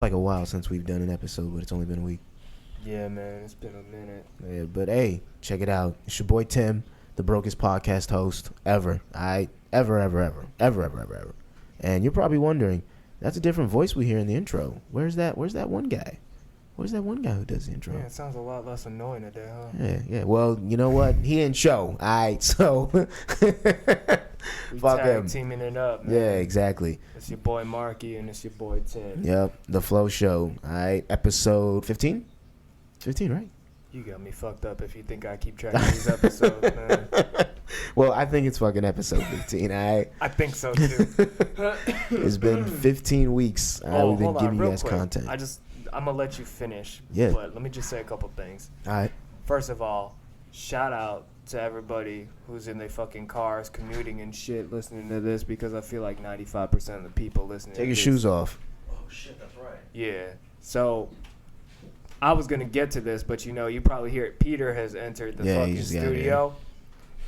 like a while since we've done an episode, but it's only been a week. Yeah, man, it's been a minute. Yeah, but hey, check it out. It's your boy Tim, the brokest podcast host ever. Ever. And you're probably wondering, that's a different voice we hear in the intro. Where's that one guy? Where's that one guy who does the intro? Yeah, it sounds a lot less annoying today, huh? Yeah. Well, you know what? He didn't show. All right, so We fuck him. teaming it up, man. Yeah, exactly. It's your boy Marky and it's your boy Tim. Yep, the Flow Show. All right, episode 15? 15, right? You got me fucked up if you think I keep track of these episodes, man. Well, I think it's fucking episode 15, all right? I think so, too. It's been 15 weeks. We've been hold on, giving you real guys quick. content. I'm going to let you finish. Yeah. But let me just say a couple things. All right. First of all, shout out to everybody who's in their fucking cars, commuting and shit, listening to this, because I feel like 95% of the people listening Take to your this. shoes off. Oh shit, that's right. Yeah. So, I was going to get to this, but you probably hear it. Peter has entered the Yeah, fucking he's got studio.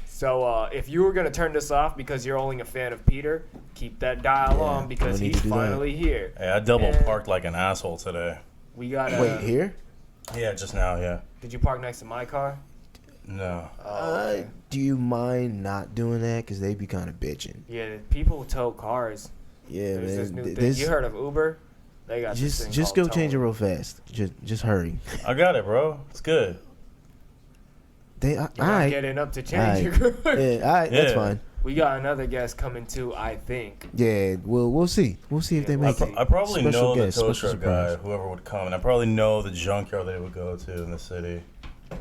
So, if you were going to turn this off because you're only a fan of Peter, keep that dial Yeah, on because don't need he's to do that. finally here. Hey, I double And parked like an asshole today. We got Wait, here? Yeah, just now, yeah. Did you park next to my car? No. Okay. Do you mind not doing that? Because they be kind of bitching. Yeah, people tow cars. Yeah, There's this new man. thing. You heard of Uber? They got this thing Just called go change it towing. real fast. Just hurry. I got it, bro. It's good. All You're not right. getting up to All change right. your car. Yeah, all right. That's Yeah. fine. We got another guest coming too, I think. Yeah, we'll see. We'll see if they Yeah, make it. I probably Special know guest, the tow special truck guy, surprise. whoever would come, and I probably know the junkyard they would go to in the city. But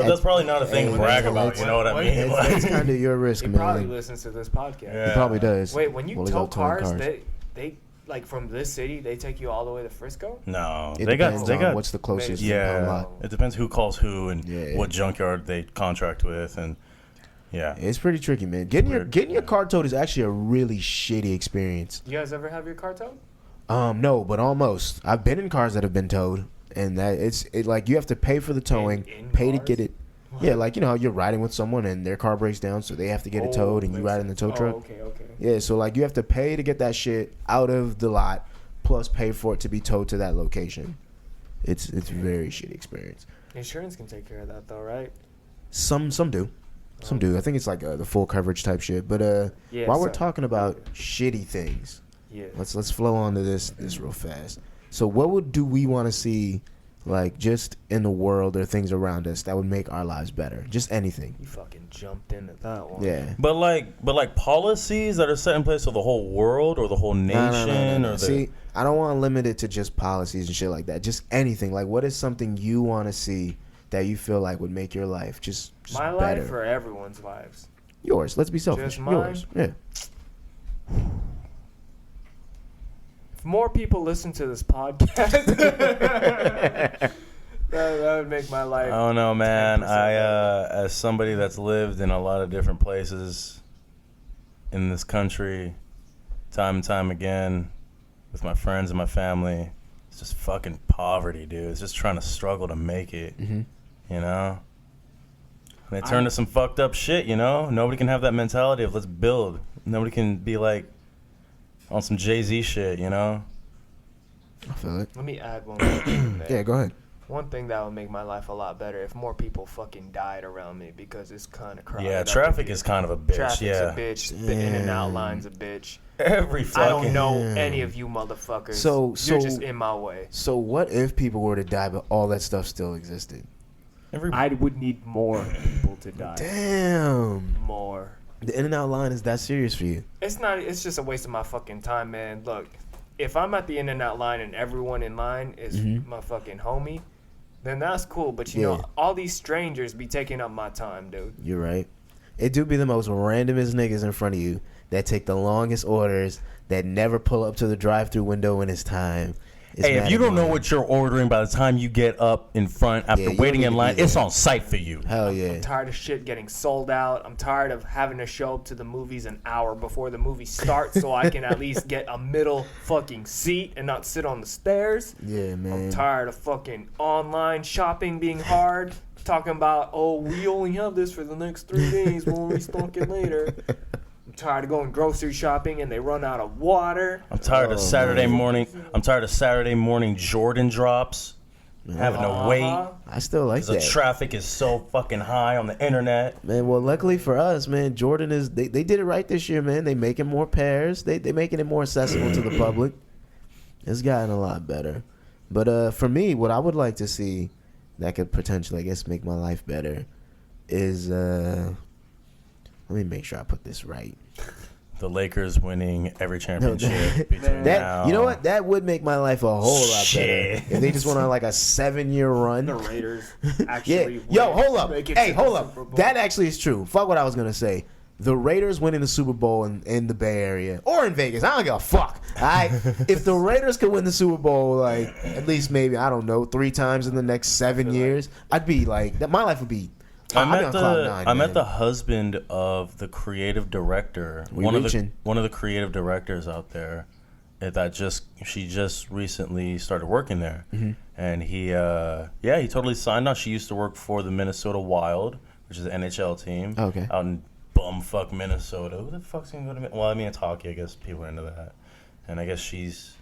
That's- that's probably not a thing hey, to brag that's- about, you know what I that's- mean? That's Like, kind of your risk, He probably man. listens to this podcast. Yeah. He probably does. Wait, when you Well, he's tow out towing cars, they like from this city, they take you all the way to Frisco? no, It they depends got on what's the closest yeah. lot. It depends who calls who and Yeah. what junkyard they contract with, and yeah. It's pretty tricky, man. Getting your Weird. car towed is actually a really shitty experience. You guys ever have your car towed? No, but almost. I've been in cars that have been towed, and that like you have to pay for the towing, In pay to cars? get it. Yeah, like how you're riding with someone and their car breaks down, so they have to get it towed, and you ride in the tow truck. Okay. Yeah, so like you have to pay to get that shit out of the lot, plus pay for it to be towed to that location. It's a very shitty experience. Insurance can take care of that though, right? Some do. Some do. I think it's like the full coverage type shit. But Yeah, while we're so- talking about shitty things, Yeah. let's flow on to this real fast. So what do we want to see, like just in the world or things around us that would make our lives better? Just anything. You fucking jumped into that one. Yeah. But like policies that are set in place for the whole world or the whole nation No. or the See, I don't want to limit it to just policies and shit like that. Just anything. Like, what is something you want to see that you feel like would make your life just My better? life or everyone's lives? Yours. Let's be selfish. Just mine? Yours. Yeah. If more people listen to this podcast, that would make my life. I don't know, man. 10% I better. as somebody that's lived in a lot of different places in this country, time and time again, with my friends and my family, it's just fucking poverty, dude. It's just trying to struggle to make it, Mm-hmm. you know? And they turn to some fucked up shit, you know? Nobody can have that mentality of let's build. Nobody can be like on some Jay-Z shit, you know? I feel it. Let me add one more thing there. Yeah, go ahead. One thing that would make my life a lot better if more people fucking died around me because it's kind of crowded. Yeah, up traffic in is here. kind of a bitch, Traffic's yeah. a bitch. The in and out line's a bitch. Every I fucking... don't know Damn. any of you motherfuckers. So- You're just in my way. So what if people were to die, but all that stuff still existed? I would need more people to die. Damn. More. The in and out line is that serious for you? It's not. It's just a waste of my fucking time, man. Look, if I'm at the in and out line and everyone in line is my fucking homie, then that's cool. But you Yeah. know, all these strangers be taking up my time, dude. You're right. It do be the most randomest niggas in front of you that take the longest orders, that never pull up to the drive-through window when it's time. It's Hey, if mad you don't know annoying. what you're ordering by the time you get up in front after Yeah, you waiting don't in need line, to be it's there. on site for you. Hell yeah. I'm tired of shit getting sold out. I'm tired of having to show up to the movies an hour before the movie starts so I can at least get a middle fucking seat and not sit on the stairs. Yeah, man. I'm tired of fucking online shopping being hard. Talking about, oh, we only have this for the next 3 days. We'll restock it later. I'm tired of going grocery shopping and they run out of water. I'm tired of Saturday man. morning. I'm tired of Saturday morning Jordan drops. Having to wait. I still like The that. traffic is so fucking high on the internet. Man, well, luckily for us, man, Jordan is they did it right this year, man. They making more pairs. They making it more accessible to the public. It's gotten a lot better. But for me, what I would like to see that could potentially, I guess, make my life better is let me make sure I put this right. The Lakers winning every championship between That now. you know what? That would make my life a whole lot Shit. better if they just went on like a 7-year run. The Raiders Yeah. actually Yo, win, hold up. make it Hey, to hold the up. Super Bowl. That actually is true. Fuck what I was gonna say. The Raiders winning the Super Bowl in the Bay Area or in Vegas, I don't give a fuck. All right, if the Raiders could win the Super Bowl, like at least maybe I don't know 3 times in the next 7 years, I'd be like that. My life would be. I I'd be met on cloud nine, I met man. the husband of the creative director. We one reaching. of the creative directors out there she just recently started working there. Mm-hmm. And he totally signed on. She used to work for the Minnesota Wild, which is an NHL team. Okay. Out in bumfuck Minnesota. Who the fuck's gonna go to Well, I mean it's hockey, I guess people are into that. And I guess she's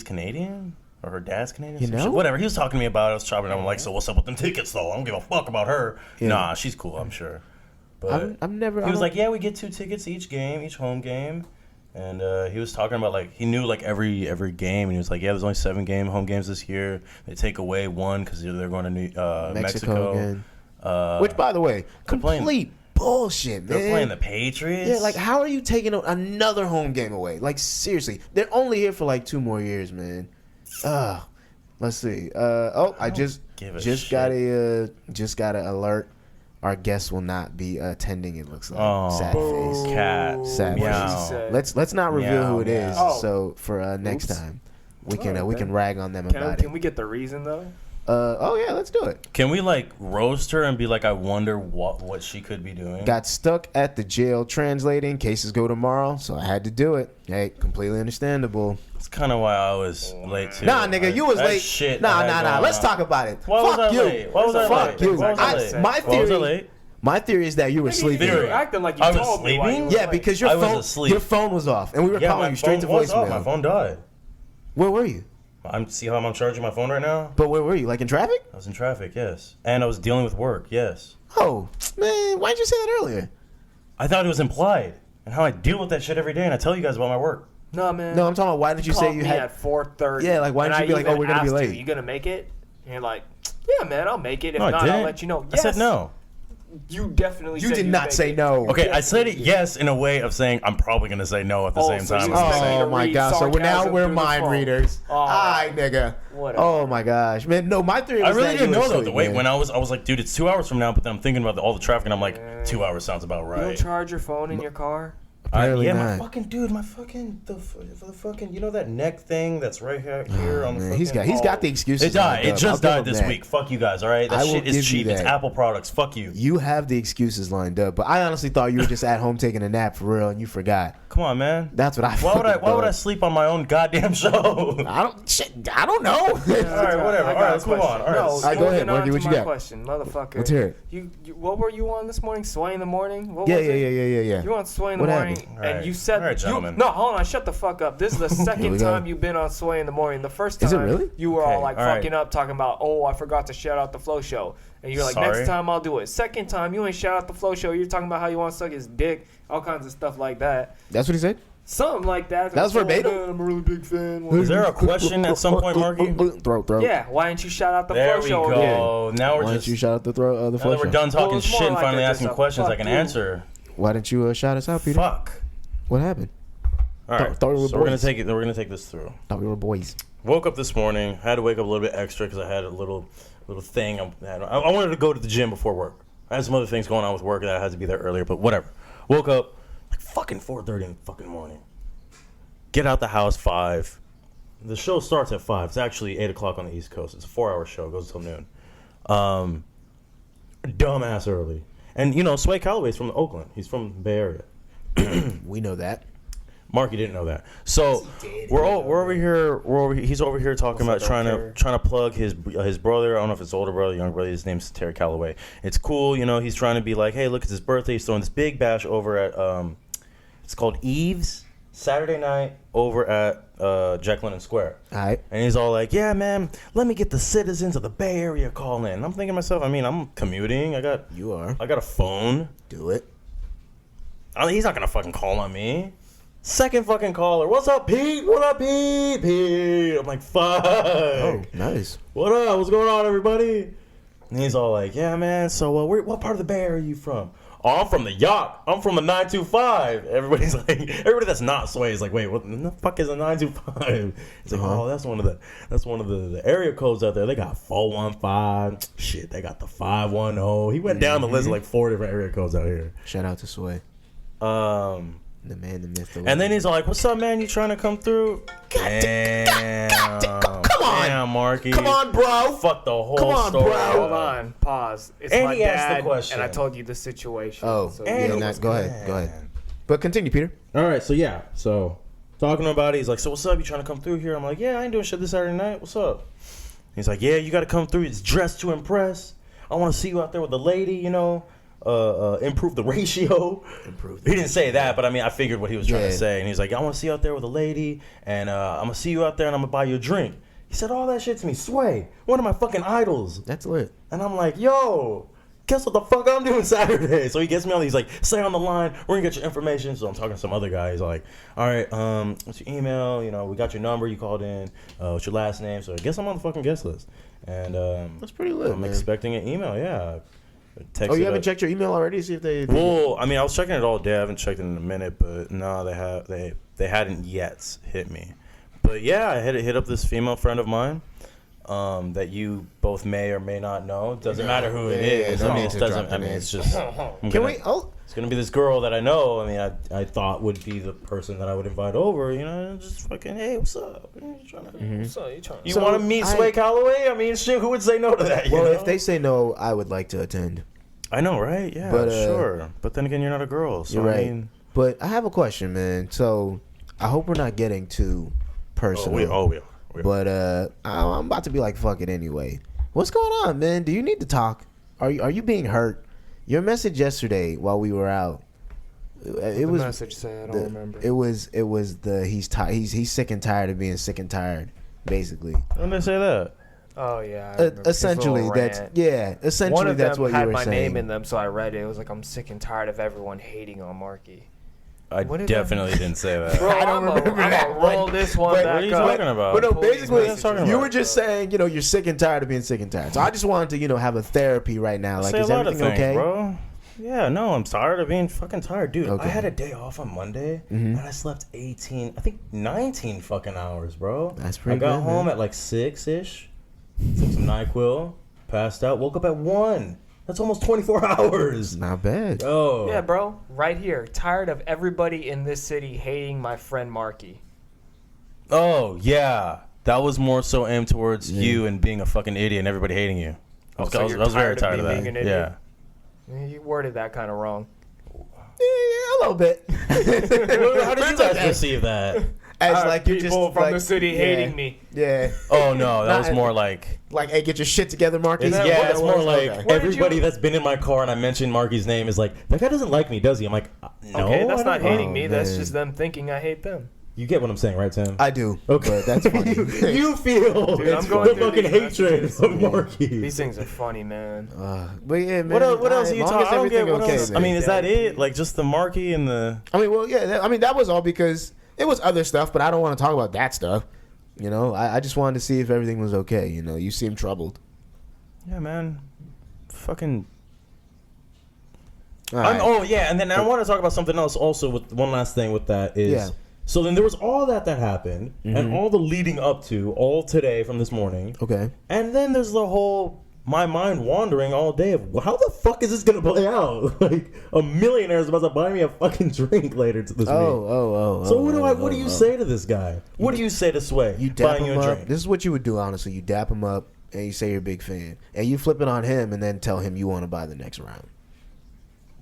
Canadian? Or her dad's Canadian? You Some know? shit. Whatever. He was talking to me about it. I was chopping it up. I'm like, so what's up with them tickets, though? I don't give a fuck about her. Yeah. Nah, she's cool, I'm sure. But I'm never. he was like, yeah, we get 2 tickets each home game. And he was talking about, like, he knew, like, every game. And he was like, yeah, there's only 7 home games this year. They take away 1 because they're going to Mexico. again. Uh, Which, by the way, they're playing- complete bullshit, man. They're playing the Patriots. Yeah, like how are you taking another home game away? Like seriously, they're only here for like 2 more years, man. Let's see. I just give a got a alert. Our guest will not be attending. It looks like Oh, sad face. cat. Sad What did face. she say? Let's not reveal who it Meow, is. meow. Oh. So for next Oops. time, we can Oh, we okay. can rag on them Can about we get the reason though? it. Oh yeah, let's do it. Can we, like, roast her and be like, I wonder what she could be doing? Got stuck at the jail translating. Cases go tomorrow, so I had to do it. Hey, completely understandable. That's kind of why I was late, too. Nah, nigga, you was That late. shit Nah. I had going Let's on. talk about it. Why was Fuck I you. late? Why was I Fuck late? you. Why was I late? My Why was I theory. late? My theory is that you were sleeping. Theory. You're acting like you I was told me why you sleeping? were Yeah, late. because your I was phone, asleep. your phone was off, and we were Yeah, calling my you straight to phone was off. voicemail. My phone died. Where were you? See how I'm charging my phone right now? But where were you? Like in traffic? I was in traffic, yes. And I was dealing with work, yes. Oh man, why didn't you say that earlier? I thought it was implied. And how I deal with that shit every day, and I tell you guys about my work. No, man. No, I'm talking about why didn't you say called you me had? at 4:30? Yeah, like, why and didn't you be I like, oh, even we're gonna be asked late? You gonna make it? And you're like, yeah, man, I'll make it. If No, I not, didn't. I'll let you know. I said Yes. no. You definitely. You said did you'd not make say it. no. Okay, I said it yes in a way of saying I'm probably going to say no at the Oh, same so time. you as I'm expect me saying. to Oh my read god! So now sarcasm we're through the mind phone. readers. Oh. Alright, nigga. Whatever. Oh my gosh, man! No, my theory. I Was really that didn't you were know though. asleep, Wait, man. when I was like, dude, it's 2 hours from now. But then I'm thinking about all the traffic, and I'm like, 2 hours sounds about You don't right. charge your phone in your car? Apparently yeah, not. my fucking dude, my fucking the fucking you know that neck thing that's right here on the Man, fucking. he's got the excuses. It died. lined It up. just I'll died give him this that. week. Fuck you guys. All right, I that will shit give is you cheap. It's that. Apple products. Fuck you. You have the excuses lined up, but I honestly thought you were just at home taking a nap for real, and you forgot. Come on, man. That's what I. Why would I? fucking Why would I thought. sleep on my own goddamn show? I don't. Shit, I don't know. All right, whatever. I All got right, a let's move on. question. All right. No, All right, go ahead, moving on Marky, to what you my got? question, motherfucker. Let's hear it. You, what were you on this morning? Sway in the morning? What Yeah, was yeah, it? yeah. You were on Sway in the What morning, happened? All and right. you said All right, gentlemen. No, hold on, shut the fuck up. This is the Here second we go. time you've been on Sway in the morning. The first time Is it really? you were Okay, all like all right. fucking up, talking about, oh, I forgot to shout out the Flow Show, and you're like, Sorry. next time I'll do it. Second time you ain't shout out the Flow Show. You're talking about how you want to suck his dick, all kinds of stuff like that. That's what he said. Something like that. That was Oh, verbatim? man, I'm a really big fan. Is there a question at some point, Marky? Throat. Yeah, why didn't you shout out the There Flow we Show? go. Now Why we're don't just. you shout out the throat? The Now flow that we're show? done talking Well, it's shit more and like finally I asking just questions I fuck can you. answer. Why didn't you shout us out, Peter? Fuck. What happened? All right. Thought we were So we're gonna boys. take it. We're gonna take this through. Thought we were boys. Woke up this morning. Had to wake up a little bit extra because I had a little thing. I wanted to go to the gym before work. I had some other things going on with work that I had to be there earlier. But whatever. Woke up like fucking 4:30 in the fucking morning. Get out the house 5. The show starts at 5. It's actually 8 o'clock on the East Coast. It's a 4-hour show. It goes until noon. Dumbass early. And you know, Sway Calloway's from Oakland. He's from the Bay Area. We know that. Marky didn't know that. So did. we're over here. He's over here talking about Also don't trying to plug his brother. I don't know if it's older brother, young brother. His name's Terry Calloway. It's cool, you know. He's trying to be like, hey, look, it's his birthday. He's throwing this big bash over at it's called Eve's Saturday night over at Jekyll and Square. All right. And he's all like, yeah, man, let me get the citizens of the Bay Area calling. And I'm thinking to myself, I mean, I'm commuting. I got a phone. Do it. He's not gonna fucking call on me. Second fucking caller. What's up, Pete? What up, Pete? Pete. I'm like, fuck. Oh, nice. What up? What's going on, everybody? And he's all like, yeah, man. So, what part of the Bay Area are you from? Oh, I'm from the Yacht. I'm from the 925. Everybody that's not Sway is like, wait, what the fuck is a 925? It's like, oh, that's one of the area codes out there. They got 415. Shit, they got the 510. He went down the list of like 4 different area codes out here. Shout out to Sway. The man, the myth, the And then he's all like, what's up, man? You trying to come through? Damn. Come on. Damn, Marky. Come on, bro. Fuck the whole Come on, story. bro. Hold on, pause. It's And my he asked the dad, question. and I told you the situation. Oh, so And yeah, he nah, was go ahead. But continue, Peter. All right, so yeah. So talking about it, he's like, so what's up? You trying to come through here? I'm like, yeah, I ain't doing shit this Saturday night. What's up? He's like, yeah, you got to come through. It's dressed to impress. I want to see you out there with the lady, you know. Improve the ratio. He didn't say that, but I mean, I figured what he was trying to say. And he's like, I want to see you out there with a lady, and I'm going to see you out there, and I'm going to buy you a drink. He said all that shit to me. Sway, one of my fucking idols. That's lit. And I'm like, yo, guess what the fuck I'm doing Saturday? So he gets me on. He's like, stay on the line. We're going to get your information. So I'm talking to some other guy. He's like, all right, what's your email? You know, we got your number. You called in. What's your last name? So I guess I'm on the fucking guest list. And That's pretty lit, I'm man. expecting an email, yeah. Oh, you haven't checked your email already? See if they. Well, I mean, I was checking it all day. I haven't checked it in a minute, but no, they hadn't yet hit me. But yeah, I hit up this female friend of mine that you both may or may not know. Doesn't matter who it is. no I mean, need it to doesn't. drop the I mean, names. it's just. Can we? Oh, It's gonna be this girl that I know. I mean, I thought would be the person that I would invite over. You know, just fucking, hey, what's up? So you trying? You So, want to meet Sway Calloway? I mean, shit, who would say no to that? well, you know? if they say no, I would like to attend. I know, right? Yeah, But, sure. But then again, you're not a girl, so You're I right. mean, But I have a question, man. So I hope we're not getting too personal. we are. But I'm about to be like, fuck it anyway. What's going on, man? Do you need to talk? Are you being hurt? Your message yesterday while we were out. It was message say. I don't remember. It was the he's sick and tired of being sick and tired, basically. When did they say that? Oh yeah. I remember his Essentially, little that's rant. Essentially, One of that's them what had you were my saying. name in them, so I read it. It was like, I'm sick and tired of everyone hating on Marky. I What did definitely didn't say that. Bro, I don't remember I'm that, gonna roll this one but- back what are you up. talking about? But no, Pull these basically, messages talking you about? were just saying, you're sick and tired of being sick and tired. So I just wanted to, have a therapy right now. Like, say is a lot of everything things, okay? bro. Yeah, no, I'm tired of being fucking tired, dude. Okay. I had a day off on Monday, and I slept 19 fucking hours, bro. That's pretty I got good, home man. at like 6-ish, took some NyQuil, passed out, woke up at 1. That's almost 24 hours. Not bad. Oh. Yeah, bro. Right here. Tired of everybody in this city hating my friend Marky. Oh, yeah. That was more so aimed towards you and being a fucking idiot and everybody hating you. I was, So I was, you're I was very tired tired of of me that. being an Yeah. idiot? You worded that kind of wrong. Yeah, a little bit. How did you guys perceive that? As like you people just from like, the city yeah, hating me. Yeah. Oh, no. That was Not- more like... Like, hey, get your shit together, Marcus. It's, Yeah, it's more like okay. What did everybody you- that's been in my car and I mentioned Marky's name is like, that guy doesn't like me, does he? I'm like, no. Okay, that's I not don't- hating me. That's man. just them thinking I hate them. You get what I'm saying, right, Tim? I do. Okay. But that's funny. you feel Dude, I'm going the through fucking these hatred messages. of Marky. These things are funny, man. But yeah, man. What else are you long talking? as I don't get everything what okay, else. I man. mean, is that it? Like just the Marky and the? I mean, well, yeah. That was all because it was other stuff, but I don't want to talk about that stuff. I just wanted to see if everything was okay. You seem troubled. Yeah, man. Fucking. All right. Oh yeah, and then I want to talk about something else also. With one last thing with that is. Yeah. So then there was all that happened, and all the leading up to all today from this morning. Okay. And then there's the whole my mind wandering all day of how the fuck is this gonna play out? Like a millionaire is about to buy me a fucking drink later to this meeting. Oh. So what do you say to this guy? What do you say to Sway? You dap buying you him a up. drink? This is what you would do, honestly. You dap him up and you say you're a big fan, and you flip it on him, and then tell him you want to buy the next round.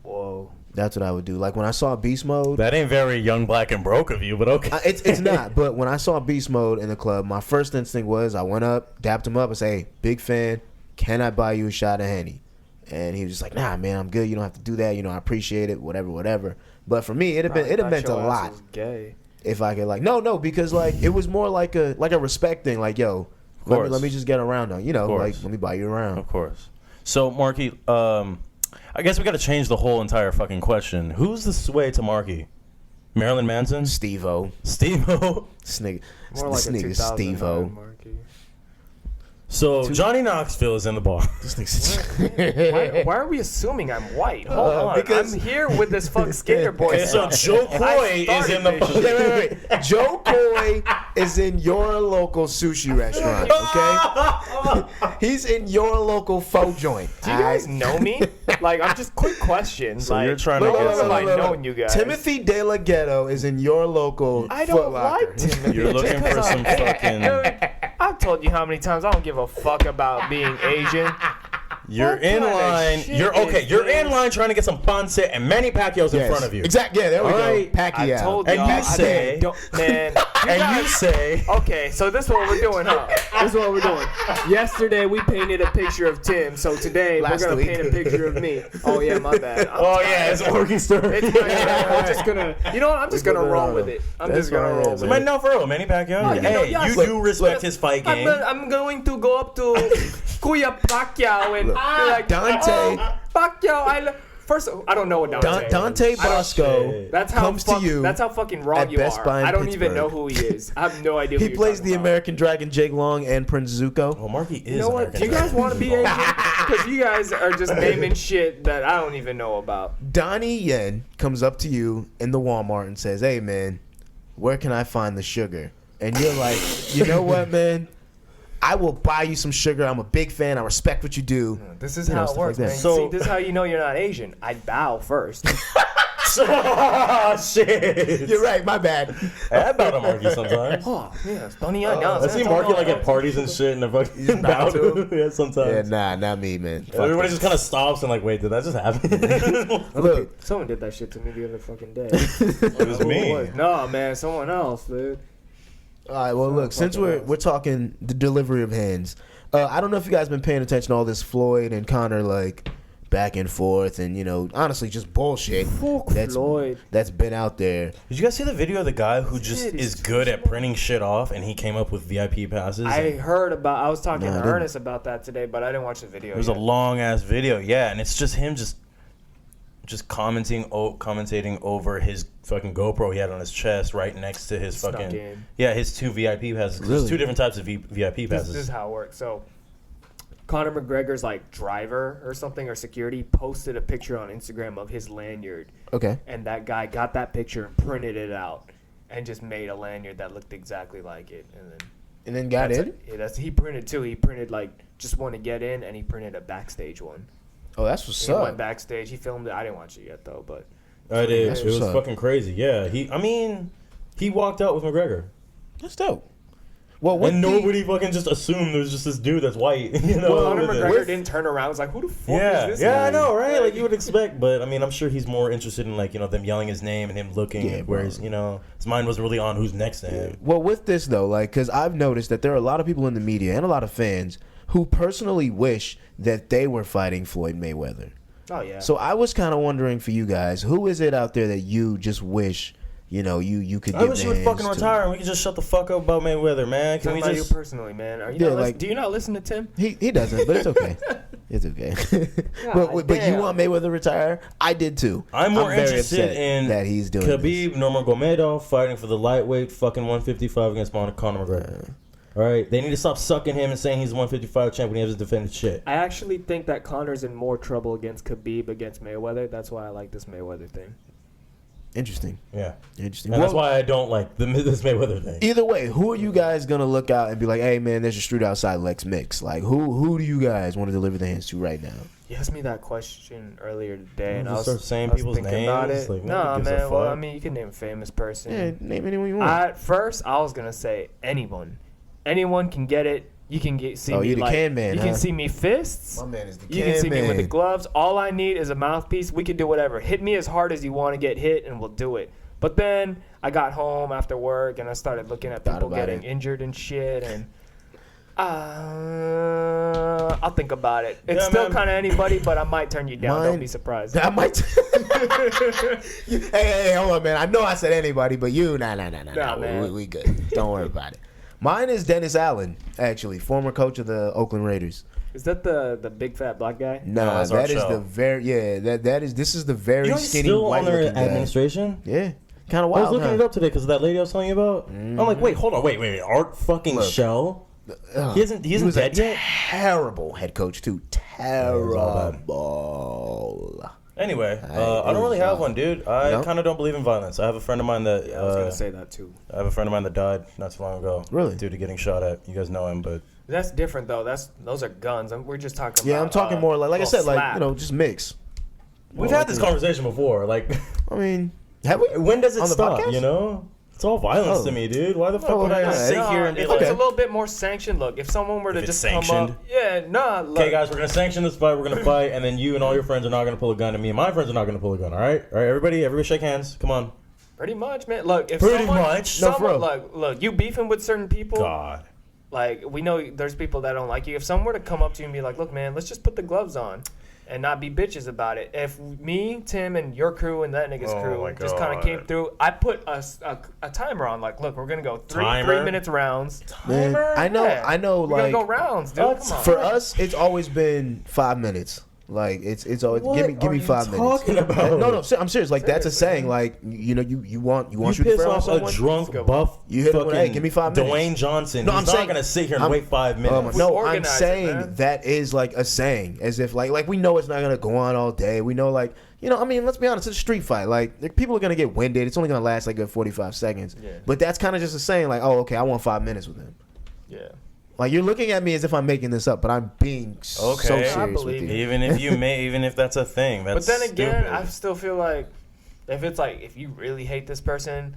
Whoa. That's what I would do. Like when I saw Beast Mode, That ain't very young, black, and broke of you, but okay. it's not. But when I saw Beast Mode in the club, my first instinct was I went up, dapped him up, and say, hey, big fan, can I buy you a shot of Henny? And he was just like, nah, man, I'm good. You don't have to do that. You know, I appreciate it, whatever. But for me, it'd have meant a lot Gay. if I could no, because like it was more like a respect thing. Like, yo, let me just get around on, you know, like let me buy you around. Of course. So, Marky, I guess we got to change the whole entire fucking question. Who's the sway to Marky? Marilyn Manson? Steve-O. Steve-O? Snigger. More like a Nigga 2009 Steve-O. Marky. So, Johnny Knoxville is in the bar. This nigga. Why are we assuming I'm white? Hold on. because- I'm here with this fuck skater boy. Okay, so stuff. Joe Coy is in the started bar. this shit. Wait. Joe Coy is in your local sushi restaurant, okay? He's in your local pho joint. Do you guys know me? Like, I'm just quick questions. So like, you're trying to look, get look, some- like knowing you guys. Timothy De La Ghetto is in your local I Foot don't Locker. like Timothy. You're looking for some fucking... Dude, I've told you how many times I don't give a fuck about being Asian. You're What in kind of line. shit You're okay. is You're this? in line trying to get some Ponce and Manny Pacquiao's in front of you. Exactly. Yeah, there we All go. right. Pacquiao. I told And y'all. you I say- don't, man. You And guys, you say... okay, so this is what we're doing, huh? This is what we're doing. Yesterday we painted a picture of Tim, so today Last we're gonna week. paint a picture of me. Oh yeah, my bad. Oh, yeah, it's a working story. It's I'm just gonna, you know what? I'm just gonna roll with it. I'm That's just gonna fine, roll yeah, with So, it. man, no, for real, Manny Pacquiao. Oh, you know, Hey, yes. you do respect his fight game. I'm going to go up to Kuya Pacquiao and be like, Dante. "Oh, Pacquiao, first, I don't know what Dante. Dante is. Bosco shit. That's how comes to you. That's how fucking wrong at you Best are. Buy in I don't even Pittsburgh. know who he is. I have no idea. He who you're plays talking the about. American Dragon Jake Long and Prince Zuko. Well, Marky is You know what? American Do you guys Dragon. want to be Asian? Because you guys are just naming shit that I don't even know about. Donnie Yen comes up to you in the Walmart and says, hey, man, where can I find the sugar? And you're like, you know what, man? I will buy you some sugar. I'm a big fan. I respect what you do. This is You know, how it stuff works, like that. man. So- See, this is how you know you're not Asian. I bow first. Oh, shit. You're right. My bad. I bow to Marky sometimes. Oh, yes. Donnie I see Marky like at parties and shit, and the fucking bow to him. Yeah, sometimes. Yeah, nah, not me, man. Fuck Everybody that. just kind of stops and like, wait, did that just happen? Look, Someone did that shit to me the other fucking day. It was me. No, man, someone else, dude. all right. Well, look, since we're talking the delivery of hands, I don't know if you guys been paying attention to all this Floyd and Connor like back and forth, and you know, honestly, just bullshit Fuck that's Floyd. that's been out there. Did you guys see the video of the guy who just Shit, is he's good at printing shit off, and he came up with VIP passes? I heard about. I was talking No, I to didn't. Ernest about that today, but I didn't watch the video. It was a yet. long ass video, yeah, and it's just him just commentating over his fucking GoPro he had on his chest, right next to his Snuck fucking in. his 2 VIP passes. 'Cause Really? There's 2 different types of VIP This passes. is how it works. So, Conor McGregor's like driver or something or security posted a picture on Instagram of his lanyard, Okay. and that guy got that picture and printed it out, and just made a lanyard that looked exactly like it, and then. And then got in. He printed too. He printed like just one to get in, and he printed a backstage one. Oh, that's what's He went up. backstage. He filmed it. I didn't watch it yet though, but I did. That's It was what's up. fucking crazy. Yeah, he walked out with McGregor, That's dope. Well, what and nobody fucking just assumed there was just this dude that's white. You know, Conor with it. McGregor didn't turn around. I was like, who the fuck Yeah, is this yeah, guy? I know, right? Like you would expect, but I mean, I'm sure he's more interested in like them yelling his name and him looking, Yeah, where bro. his his mind wasn't really on who's next to him. Well, with this though, like, because I've noticed that there are a lot of people in the media and a lot of fans who personally wish that they were fighting Floyd Mayweather. Oh yeah. So I was kind of wondering for you guys, who is it out there that you just wish, you could? I give wish the he would hands fucking to? retire and we could just shut the fuck up about Mayweather, man. Can Talking we about just? you personally, man? Are you Yeah, not like- do you not listen to Tim? He doesn't, but it's okay. It's okay. but you damn. want Mayweather to retire? I did too. I'm more very interested upset in that he's doing Khabib this. Nurmagomedov fighting for the lightweight fucking 155 against Conor McGregor. All right, they need to stop sucking him and saying he's 155 champ when he hasn't defended shit. I actually think that Conor's in more trouble against Khabib against Mayweather. That's why I like this Mayweather thing. Interesting. Yeah, Interesting. and that's Well, why I don't like this Mayweather thing. either way, who are you guys gonna look out and be like, hey man, there's a street outside Lex Mix? Like who do you guys want to deliver the hands to right now? You asked me that question earlier today, and I Just was, start saying I was people's thinking about names, it. like, no, nobody gives a man. Well, fuck. I mean, you can name a famous person. Yeah, name anyone you want. At first, I was gonna say anyone. Anyone can get it. You can see Oh, me you the like can man, you huh? can see me fists. My man is the You can see me with the man. gloves. All I need is a mouthpiece. We can do whatever. Hit me as hard as you want to get hit, and we'll do it. But then I got home after work, and I started looking at Thought people about getting it. injured and shit, and I'll think about it. It's Yeah, still man. kind of anybody, but I might turn you down. Mine- Don't be surprised. I might. hey, hold on, man. I know I said anybody, but you, nah, Nah, man. we good. Don't worry about it. Mine is Dennis Allen, actually, former coach of the Oakland Raiders. Is that the big fat black guy? Nah, that's our that is show. the very this is the very You know he's skinny still white on their looking guy. administration? Yeah, kind of I was wild. looking huh? it up today because of that lady I was telling you about. I'm like, wait, hold on, wait. Art fucking Look. Shell? Ugh. He isn't He was dead a yet? terrible head coach too. Terrible. Anyway, Hey, I don't really have one, dude. I No? kind of don't believe in violence. I have a friend of mine that Yeah, I was gonna say that too. I have a friend of mine that died not too long ago. Really? Due to getting shot at. You guys know him, but That's different though. Those are guns. We're just talking. Yeah, about, I'm talking more like I little said, like slap. just mix. we've Well, had this like- conversation before. Like, I mean, have we? when does it On the stop? podcast? You know, it's all violence Oh. to me, dude. Why the fuck Oh, would I yeah, just sit yeah. here and be if like, it's a okay. little bit more sanctioned, look, if someone were to If it's just come sanctioned? up, yeah, nah, look, okay, guys, we're gonna sanction this fight. We're gonna fight, and then you and all your friends are not gonna pull a gun, and me and my friends are not gonna pull a gun. All right, everybody shake hands. Come on. pretty much, man. Look, if Pretty someone, much. No, for someone, real. look, you beefing with certain people, God. like we know there's people that don't like you. If someone were to come up to you and be like, look, man, let's just put the gloves on. And not be bitches about it. If me, Tim, and your crew and that nigga's Oh crew my just kind of God. came through, I put a timer on. Like, look, we're gonna go three Timer? minutes rounds. Man, Timer? I know, Yeah. I know. We're Like gonna go rounds, dude. What? Come on. for us, it's always been 5 minutes. Like it's always What give me are 5 you minutes. talking about? No, I'm serious. Like that's a Seriously, saying. Like you want You to piss fire on off a someone? drunk, Let's go. buff, You hit him fucking with, hey, give me 5 minutes. Dwayne Johnson. No, He's I'm not saying- gonna sit here and I'm- wait 5 minutes. No, I'm organize it, saying man. that is like a saying, as if like we know it's not gonna go on all day. We know like I mean, let's be honest, it's a street fight. Like people are gonna get winded. It's only gonna last like a 45 seconds. Yeah. But that's kind of just a saying, like, oh, okay, I want 5 minutes with him. Yeah. Like you're looking at me as if I'm making this up, but I'm being so Okay. serious I with believe you. you. Even if that's a thing, that's But then again, stupid. I still feel like if you really hate this person,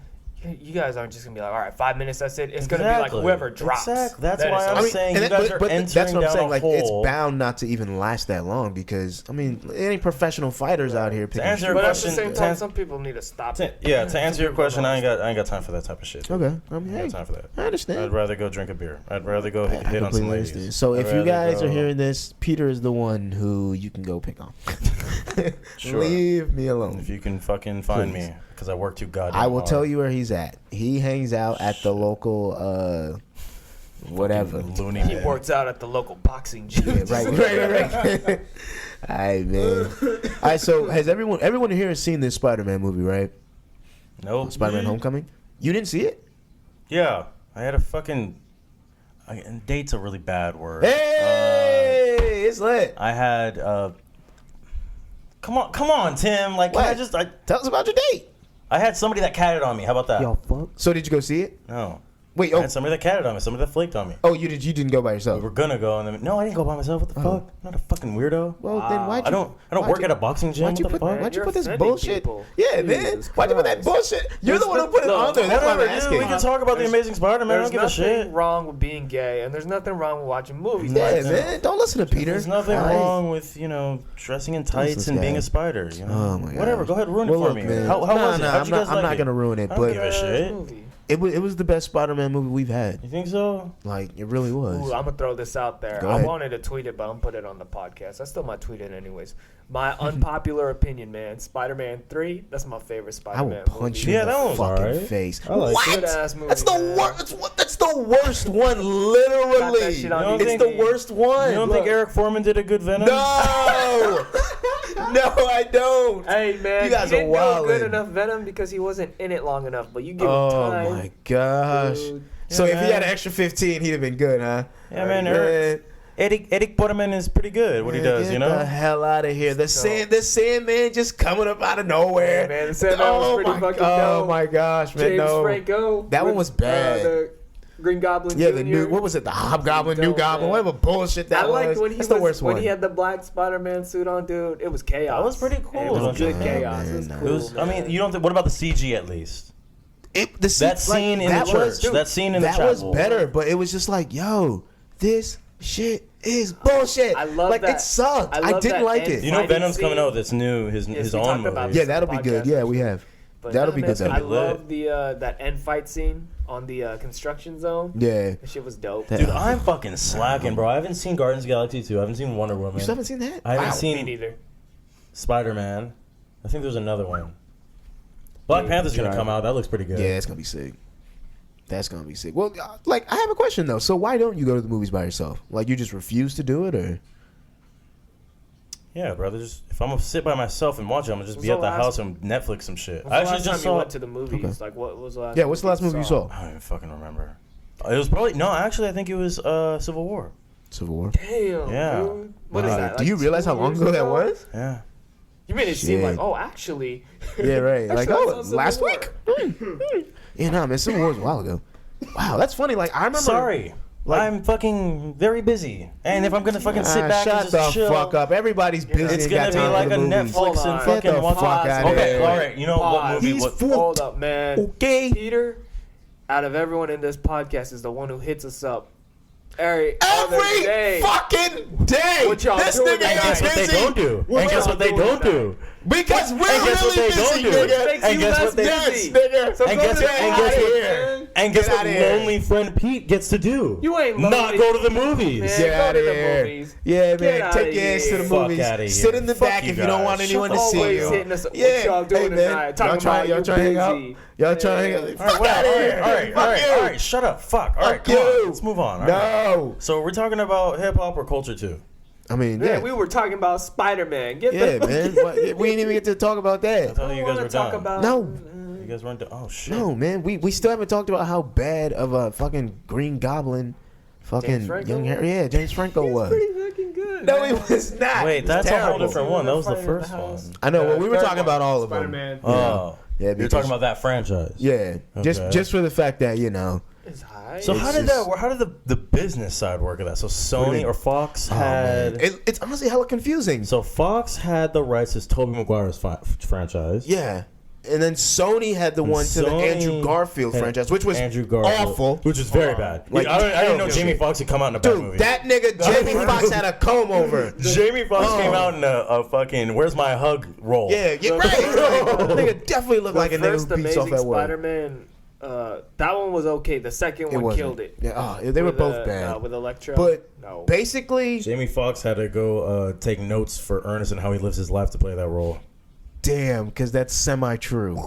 you guys aren't just gonna be like, all right, 5 minutes, that's it. It's gonna be like whoever drops. Exactly. That's That why is I'm something. saying and you that- guys are but entering that's what I'm down saying. a Like hole. it's bound not to even last that long because I mean, any professional fighters out here picking answer your But at the question, same to time, ans- some people need to stop To it. answer your question, I ain't got time for that type of shit. dude. Okay, I I mean, ain't hey, got time for that. I understand. I'd rather go drink a beer. I'd rather go I hit on some completely ladies. understand. So I'd if you rather guys are go- hearing this, Peter is the one who you can go pick on. Sure. Leave me alone. if you can fucking find Please. me, because I work too goddamn I will hard. tell you where he's at. He hangs out at the local, whatever. Looney He bin. works out at the local boxing gym. Yeah, right. All right, man. All right, so has everyone here has seen this Spider-Man movie, right? Nope. Spider-Man Homecoming. You didn't see it? Yeah, I had a fucking. And date's a really bad word. Hey, it's lit. I had. Come on, Tim. Like, can What? Tell us about your date. I had somebody that catted on me. How about that? fuck. So did you go see it? No. Wait, I had somebody that catted on me. Somebody that flaked on me. you didn't go by We yourself. were gonna go, and then no, I didn't go by myself. What the fuck? I'm not a fucking weirdo. Well, then why'd you? I don't why'd work you- at a boxing gym. Why'd you What the put? fuck? Why'd you You're put this offending bullshit? people. Yeah, man. Jesus Why'd you put that Christ. bullshit? You're the one who put it on there. That's why I'm Whatever, dude. asking. We can talk about the Amazing Spider-Man. I There's don't give a nothing shit. wrong with being gay, and there's nothing wrong with watching movies. Yeah, Like, man. Don't listen to Peter. There's nothing All right. wrong with dressing in tights this and being guy. a spider. You know? Oh my god. Whatever. Go ahead, ruin Well, it for look, me. man. How was it? How'd I'm you not. guys I'm like not it? gonna ruin it, I don't but give a shit. movie. it was the best Spider-Man movie we've had. You think so? Like it really was. Ooh, I'm gonna throw this out there. Go I ahead. wanted to tweet it, but I'm gonna put it on the podcast. I still might tweet it anyways. My unpopular opinion, man. Spider-Man 3. That's my favorite I Spider-Man. will punch you Yeah, in that the one's fucking alright. face. I like What? it. Good-ass movie, That's the man. worst. That's the worst one. Got that Literally, shit on You don't it's think- the worst one. You don't think Eric Foreman did a good Venom? No, no, I don't. Hey man, You guys he are didn't do good wildin'. enough Venom because he wasn't in it long enough. But you give him Oh time. my gosh. dude. So Yeah, if he man. had an extra 15, he'd have been good, huh? Yeah, man. Eric Portman is pretty good. What he does, Get you know. the hell out of here. The So- Sandman just coming up out of nowhere. Yeah, man, the Sandman was pretty my, fucking oh dope. my gosh, man, James no. Franco. That one with, was bad. The Green Goblin. Yeah, Jr. the new, what was it? The Hobgoblin, New Dope, Goblin, man. whatever bullshit that I liked was. when he That's was the worst when one. he had the black Spider-Man suit on, dude. It was chaos. That was pretty cool, It was don't you good think? chaos. Man, It was no. cool. It was. I mean, you don't. What about the CG at least? That That scene in the church. That scene in the that was chapel. better, but it was just like, yo, this shit is bullshit. I love like that. it sucked. I I love didn't that like end it. You know, fighting Venom's coming scene. out with his new his Yes, his we own talked movie. about Yeah, this that'll be good. Yeah, we have. But That'll nah, be man, good though. I That'll be lit. love the that end fight scene on the construction zone. Yeah. That shit was dope. That- Dude, I'm fucking slacking, bro. I haven't seen Guardians of the Galaxy 2. I haven't seen Wonder Woman. You still haven't seen that? I haven't Wow. Me seen neither. Spider-Man. I think there's another one. Black Yeah, Panther's gonna right. come out. That looks pretty good. Yeah, it's gonna be sick. That's gonna be sick. Well, like I have a question though. So why don't you go to the movies by yourself? Like you just refuse to do it, or? Yeah, brother. Just if I'm gonna sit by myself and watch it, I'm gonna just When's be the at the last- house and Netflix some shit. When's I the actually last just time saw. you went to the movies? Okay. Like what was the last? Yeah, what's the last movie you saw? I don't even fucking remember. It was probably no. Actually, I think it was Civil War. Civil War. Damn. Yeah. Dude. What is Wow. that? Do you like realize 2 how long years ago that was? Yeah. You made it seem Shit. like, oh, actually. Yeah, right. Like, Actually, I oh, saw Civil last War. week. Yeah, no, man, Civil War was a while ago. Wow, that's funny. Like I remember. Sorry. Like- I'm fucking very busy, and if I'm gonna fucking sit Ah, back and shut just the chill, fuck up. Everybody's busy. it's and gonna got be time like for a the movies. Hold Netflix and on. Get fucking the watch fuck it. outta Okay, here. all right. You know what Pause. movie? He's What, full- Hold up, man. Okay. Peter, out of everyone in this podcast, is the one who hits us up every other Every day. fucking day. What y'all this doing nigga tonight? ain't guess what they busy. don't do? What And guess y'all what they doing don't do? Because we're And guess what really they don't busy, do? nigga. Makes And you guess less what they- Yes, busy. nigga. So And go guess to what- the and outta guess what- here. And guess Get what outta here. lonely friend Pete gets to do? You ain't not lonely. go to the movies. Man. Get Go out to of the here. movies. Yeah, Get man. outta Take your ass to here. the Fuck movies. outta here. Sit in the Fuck back you if you don't guys. want anyone to see Always you. hitting us up. Yeah. What y'all doing Hey, man. tonight? Y'all Talking trying about y'all you trying to hang out? busy. Y'all trying to hang Yeah. out? All right, Fuck whatever. out of All here. right, all right, Fuck all right, you. all right. Shut up. Fuck. All right, Fuck come on. you. Let's move on. All right. No. So we're talking about hip hop or culture too. I mean, Man, yeah. we were talking about Spider-Man. Get Yeah, the man. What- We didn't even get to talk about I that. thought you guys were talk done. about No. You guys weren't done. Oh shit. No, man. We still haven't talked about how bad of a fucking Green Goblin fucking James Franco young was? Harry. Yeah, James Franco He was. pretty fucking good. No, man. he was not. Wait, It was that's a whole terrible. different one. That was the Fighting in first the house. one. I know. Well, we were Third talking one, about all of them. Spider-Man. Oh. Yeah, You're because- talking about that franchise. Yeah, just Okay. just for the fact that you know. It's high. So It's how did just- that work? How did the business side work of that? So do you Sony mean? or Fox Oh, man. had It's honestly hella confusing. so Fox had the rights to Tobey Maguire's franchise. Yeah, and then Sony had the one to the Sony Andrew Garfield had franchise, which was Andrew Garfield, awful. which was very bad. Like, I didn't know terrible Jamie shit. Foxx had come out in a bad Dude, movie. that nigga Jamie Foxx had a comb over. Jamie Foxx Oh. came out in a fucking "Where's My Hug" role. Yeah, right. That nigga definitely looked like a nigga first who beats off Amazing at work. Spider-Man, that one was okay. The second one wasn't. killed it. Yeah, they were With, both bad. with Electro. But no. basically, Jamie Foxx had to go take notes for Ernest and how he lives his life to play that role. damn, because that's semi-true.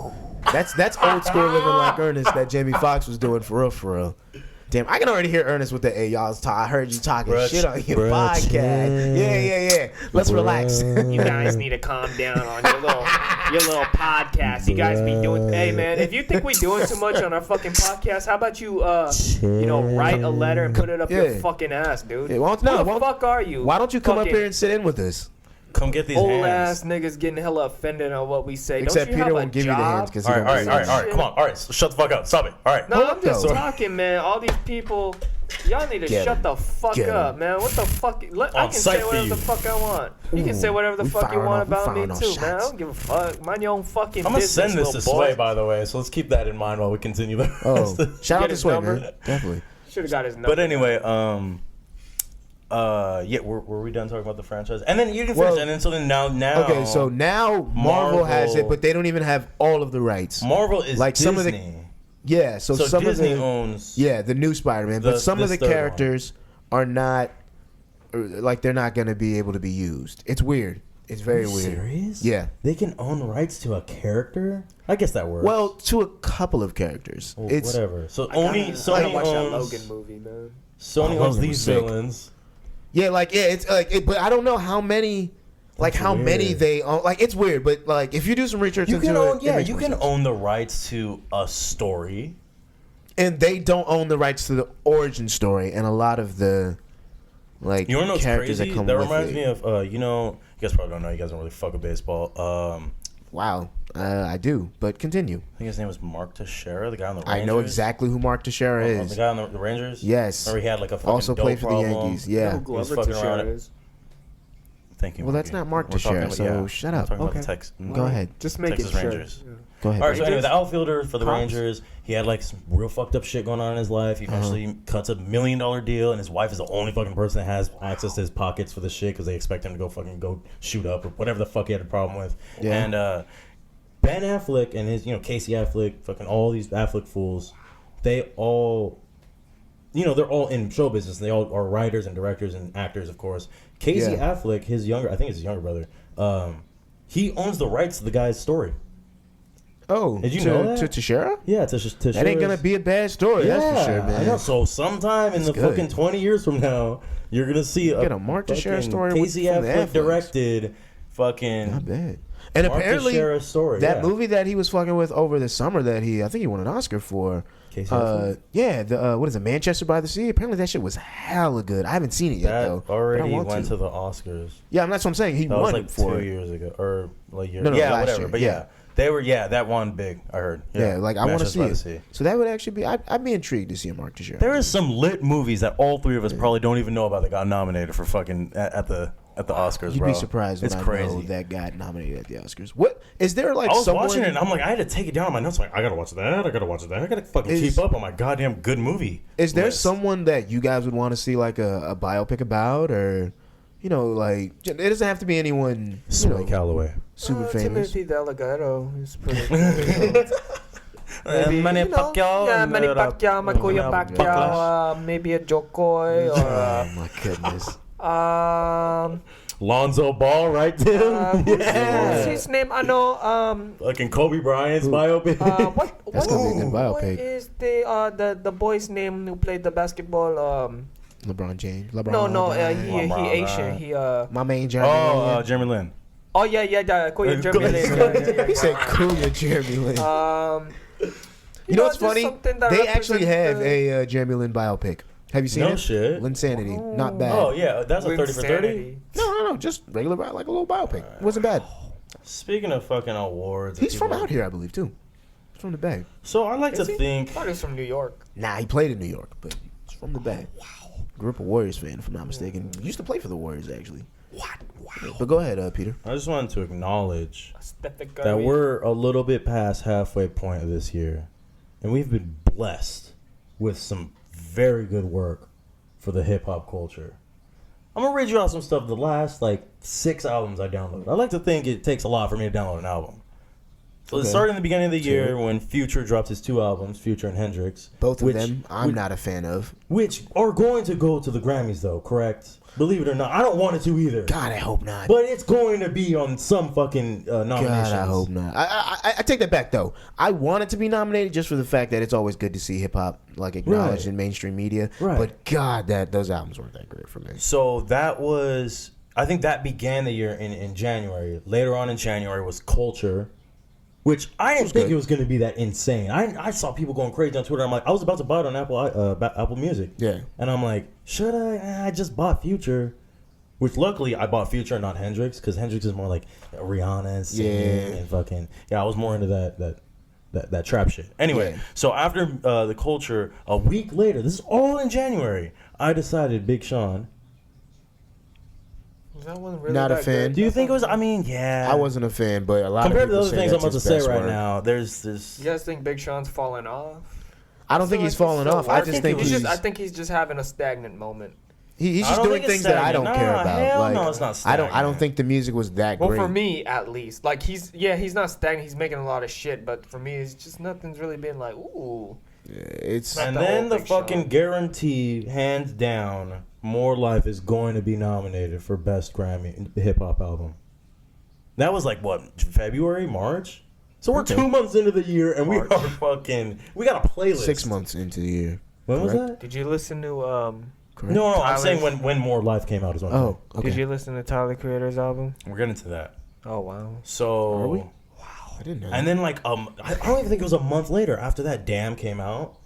That's old school living like Ernest that Jamie Foxx was doing for real, for real. Damn, I can already hear Ernest with the "Hey, y'all, I heard you talking Bruh, shit on your bruh, podcast." Yeah. Let's relax. You guys need to calm down on your little podcast. You guys be doing. Hey man, if you think we doing too much on our fucking podcast, how about you write a letter and put it up your Yeah. fucking ass, dude? Yeah, why don't- Who no, the why don't- fuck are you? Why don't you come up Fucking here and sit in with us? Come get these old hands. ass niggas getting hella offended on what we say? Except Don't you Peter have won't a give you the job? hands because All right, come on. All right, so shut the fuck up. Stop it. All right. No, Hold I'm up, just though. talking, man. All these people, y'all need to Get shut 'em. the fuck Get 'em. up, man. What the fuck? I On can sight say for whatever the you. fuck I want. You can say whatever the we fuck you firing want off- we about me firing off too, man. I shots. don't give a fuck. Mind your own fucking I'm gonna business, send this to little boy. Sway, by the way. So let's keep that in mind while we continue the Oh, rest of- shout out Get to his Sway, number. man. Definitely. Should have got his number. But anyway, yeah, were we done talking about the franchise? And then you can finish. Well, And then so then now Okay, so now Marvel has it, but they don't even have all of the rights. Marvel is Like, some of the- Disney. Yeah, so some Disney of the owns. the new Spider-Man, but some of this the third characters are not like they're not going to be able to be used. It's weird. It's very Are you weird. serious? Yeah. They can own rights to a character. I guess that works. Well, to a couple of characters. Well, It's whatever. So I gotta Sony watch that owns. Logan movie, man. Sony Oh, owns Logan these was sick. villains. it's like but I don't know how many like That's how many weird. they own. Like it's weird, but like if you do some research You into can it, own. it Yeah, makes you more can sense. own the rights to a story. And they don't own the rights to the origin story and a lot of the like You wanna know what's characters crazy? that come That with reminds it. me of you guys probably don't know. You guys don't really fuck with baseball. Wow, I do, but continue. I think his name was Mark Teixeira, the guy on the Rangers. I know exactly who Mark Teixeira The is. guy on the Rangers. Yes. Remember he had like a fucking Also dope played for the problem? Yankees. You know Yeah. who was Glover fucking around Teixeira it. is? Thank you. Well, that's Marky. not Mark We're talking Teixeira, about- so yeah, shut we're up. talking about Okay. the Tex- Go ahead. Just make Texas it sure. Rangers. Yeah. Go ahead. All right, so Brandon. anyway, the outfielder for the Cops. Rangers, he had like some real fucked up shit going on in his life. He eventually cuts a $1 million deal, and his wife is the only fucking person that has access to his pockets for the shit because they expect him to go shoot up or whatever the fuck he had a problem with. Yeah. And Ben Affleck and his, Casey Affleck, fucking all these Affleck fools, they all, they're all in show business. And they all are writers and directors and actors, of course. Casey Yeah. Affleck, I think it's his younger brother, he owns the rights to the guy's story. Oh, Did you know that? to Teixeira? Yeah, to That ain't gonna be a bad story. That's for sure, man. I know. So sometime in the good. fucking 20 years from now, you're gonna see Get a Mark Teixeira fucking story Casey from the Affleck Afflecks. directed fucking Not bad. And Mark apparently, Teixeira's story. that yeah. movie that he was fucking with over the summer that I think he won an Oscar for. Casey Affleck? Yeah, the what is it, Manchester by the Sea? Apparently that shit was hella good. I haven't seen it yet that though. but I already want went to the Oscars. Yeah, that's what I'm saying. He That won was like for 2 it. years ago, or like year. No, yeah, last whatever. year, But yeah. they were. Yeah, that one big. I heard. Yeah, like I want to Manchester see by it. the Sea. So that would actually be. I'd be intrigued to see a Mark Teixeira. There is some lit movies that all three of us probably don't even know about that got nominated for fucking at the Oscars. You'd bro. be surprised when It's I crazy. know that got nominated at the Oscars. What is there like? I was someone, watching it and I'm like, I had to take it down on my notes. Like, I gotta watch that. I gotta fucking Is- keep up on my goddamn good movie. Is there list. someone that you guys would want to see like a biopic about, or like it doesn't have to be anyone Calloway. super famous. Timothy Delgado is pretty cool. Maybe, Manny you know, Pacquiao yeah, and, Manny uh, Pacquiao, Makuya Backlash. Pacquiao, maybe a Jokoy, Oh my goodness. or Lonzo Ball, right, Tim? what's his name? Fucking Kobe Bryant's biopic. That's gonna be a good what biopic. is the boy's name who played the basketball? LeBron James. LeBron. No, he LeBron, Asian. He my main Jeremy. Jeremy Lin. Oh yeah, Kuya Jeremy Lin. Yeah. He said Kuya Jeremy Lin. You know what's just funny? something that They actually have represents a Jeremy Lin biopic. Have you seen No it? shit. Linsanity. Not bad. Oh yeah, that's a 30 for 30. Linsanity. No. Just regular, like a little biopic. Wasn't bad. Speaking of fucking awards, He's from people- out here, I believe, too. He's from the Bay. So I like to Is he? think. I thought he was from New York. Nah, he played in New York, but he's from the Bay. Wow. Grew up a Warriors fan, if I'm not mistaken. Used to play for the Warriors, actually. What? Wow. But go ahead, Peter. I just wanted to acknowledge Stephen that Curry. we're a little bit past halfway point of this year, and we've been blessed with some very good work for the hip hop culture. I'm gonna read you out some stuff. The last 6 albums I downloaded. I like to think it takes a lot for me to download an album. So it Okay. started in the beginning of the year when Future dropped his 2 albums, Future and Hendrix. Both of which- them, I'm not a fan of. Which are going to go to the Grammys, though, correct? Believe it or not. I don't want it to either. God, I hope not. But it's going to be on some fucking nominations. God, I hope not. I take that back though. I want it to be nominated just for the fact that it's always good to see hip hop acknowledged Right. in mainstream media. Right. But God, those albums weren't that great for me. So that was, I think that began the year in January. Later on in January was Culture, which I didn't think good. it was going to be that insane. I saw people going crazy on Twitter. I'm like, I was about to buy it on Apple Music. Yeah. And I'm like, should I? I just bought Future. Which luckily I bought Future and not Hendrix, because Hendrix is more like Rihanna and singing Yeah. and fucking, I was more into that trap shit. Anyway, Yeah. so after the Culture, a week later, this is all in January, I decided Big Sean. That wasn't really Not a that fan. good. Do you think it was? I mean, yeah. I wasn't a fan, but a lot Compared to of the people other things I'm that's about to his say best right work. now, there's this. You guys think Big Sean's falling off? I don't think feel he's like falling still off. I working. just think he's I think he's just having a stagnant moment. he's I just don't doing think it's things that I don't stagnant. care Nah, about. hell no, it's not I don't stagnant. think the music was that Well, great. for me at least, he's not stagnant. He's making a lot of shit, but for me, it's just nothing's really been like ooh. It's Not And the then whole the Big fucking Sean. guarantee, hands down, More Life is going to be nominated for Best Grammy Hip Hop Album. That was February, March? So we're Okay. 2 months into the year and March. we got a playlist. 6 months into the year. When was correct? that? Did you listen to Correct? No, I'm Tyler's- saying when More Life came out is what I'm Oh, okay. Did you listen to Tyler Creator's album? saying. We're getting to that. Oh wow. So Are we? I didn't know. And then I don't even think it was a month later after that Damn came out.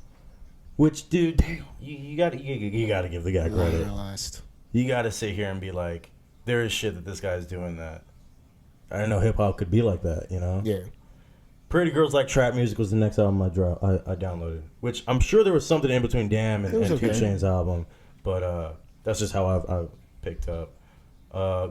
Which, dude, you gotta give the guy credit. Last. You gotta sit here and be like, there is shit that this guy's doing that I didn't know hip hop could be like that, you know? Yeah. Pretty Girls Like Trap Music was the next album I downloaded, which I'm sure there was something in between Damn and It was 2 okay. Chainz album, but that's just how I picked up.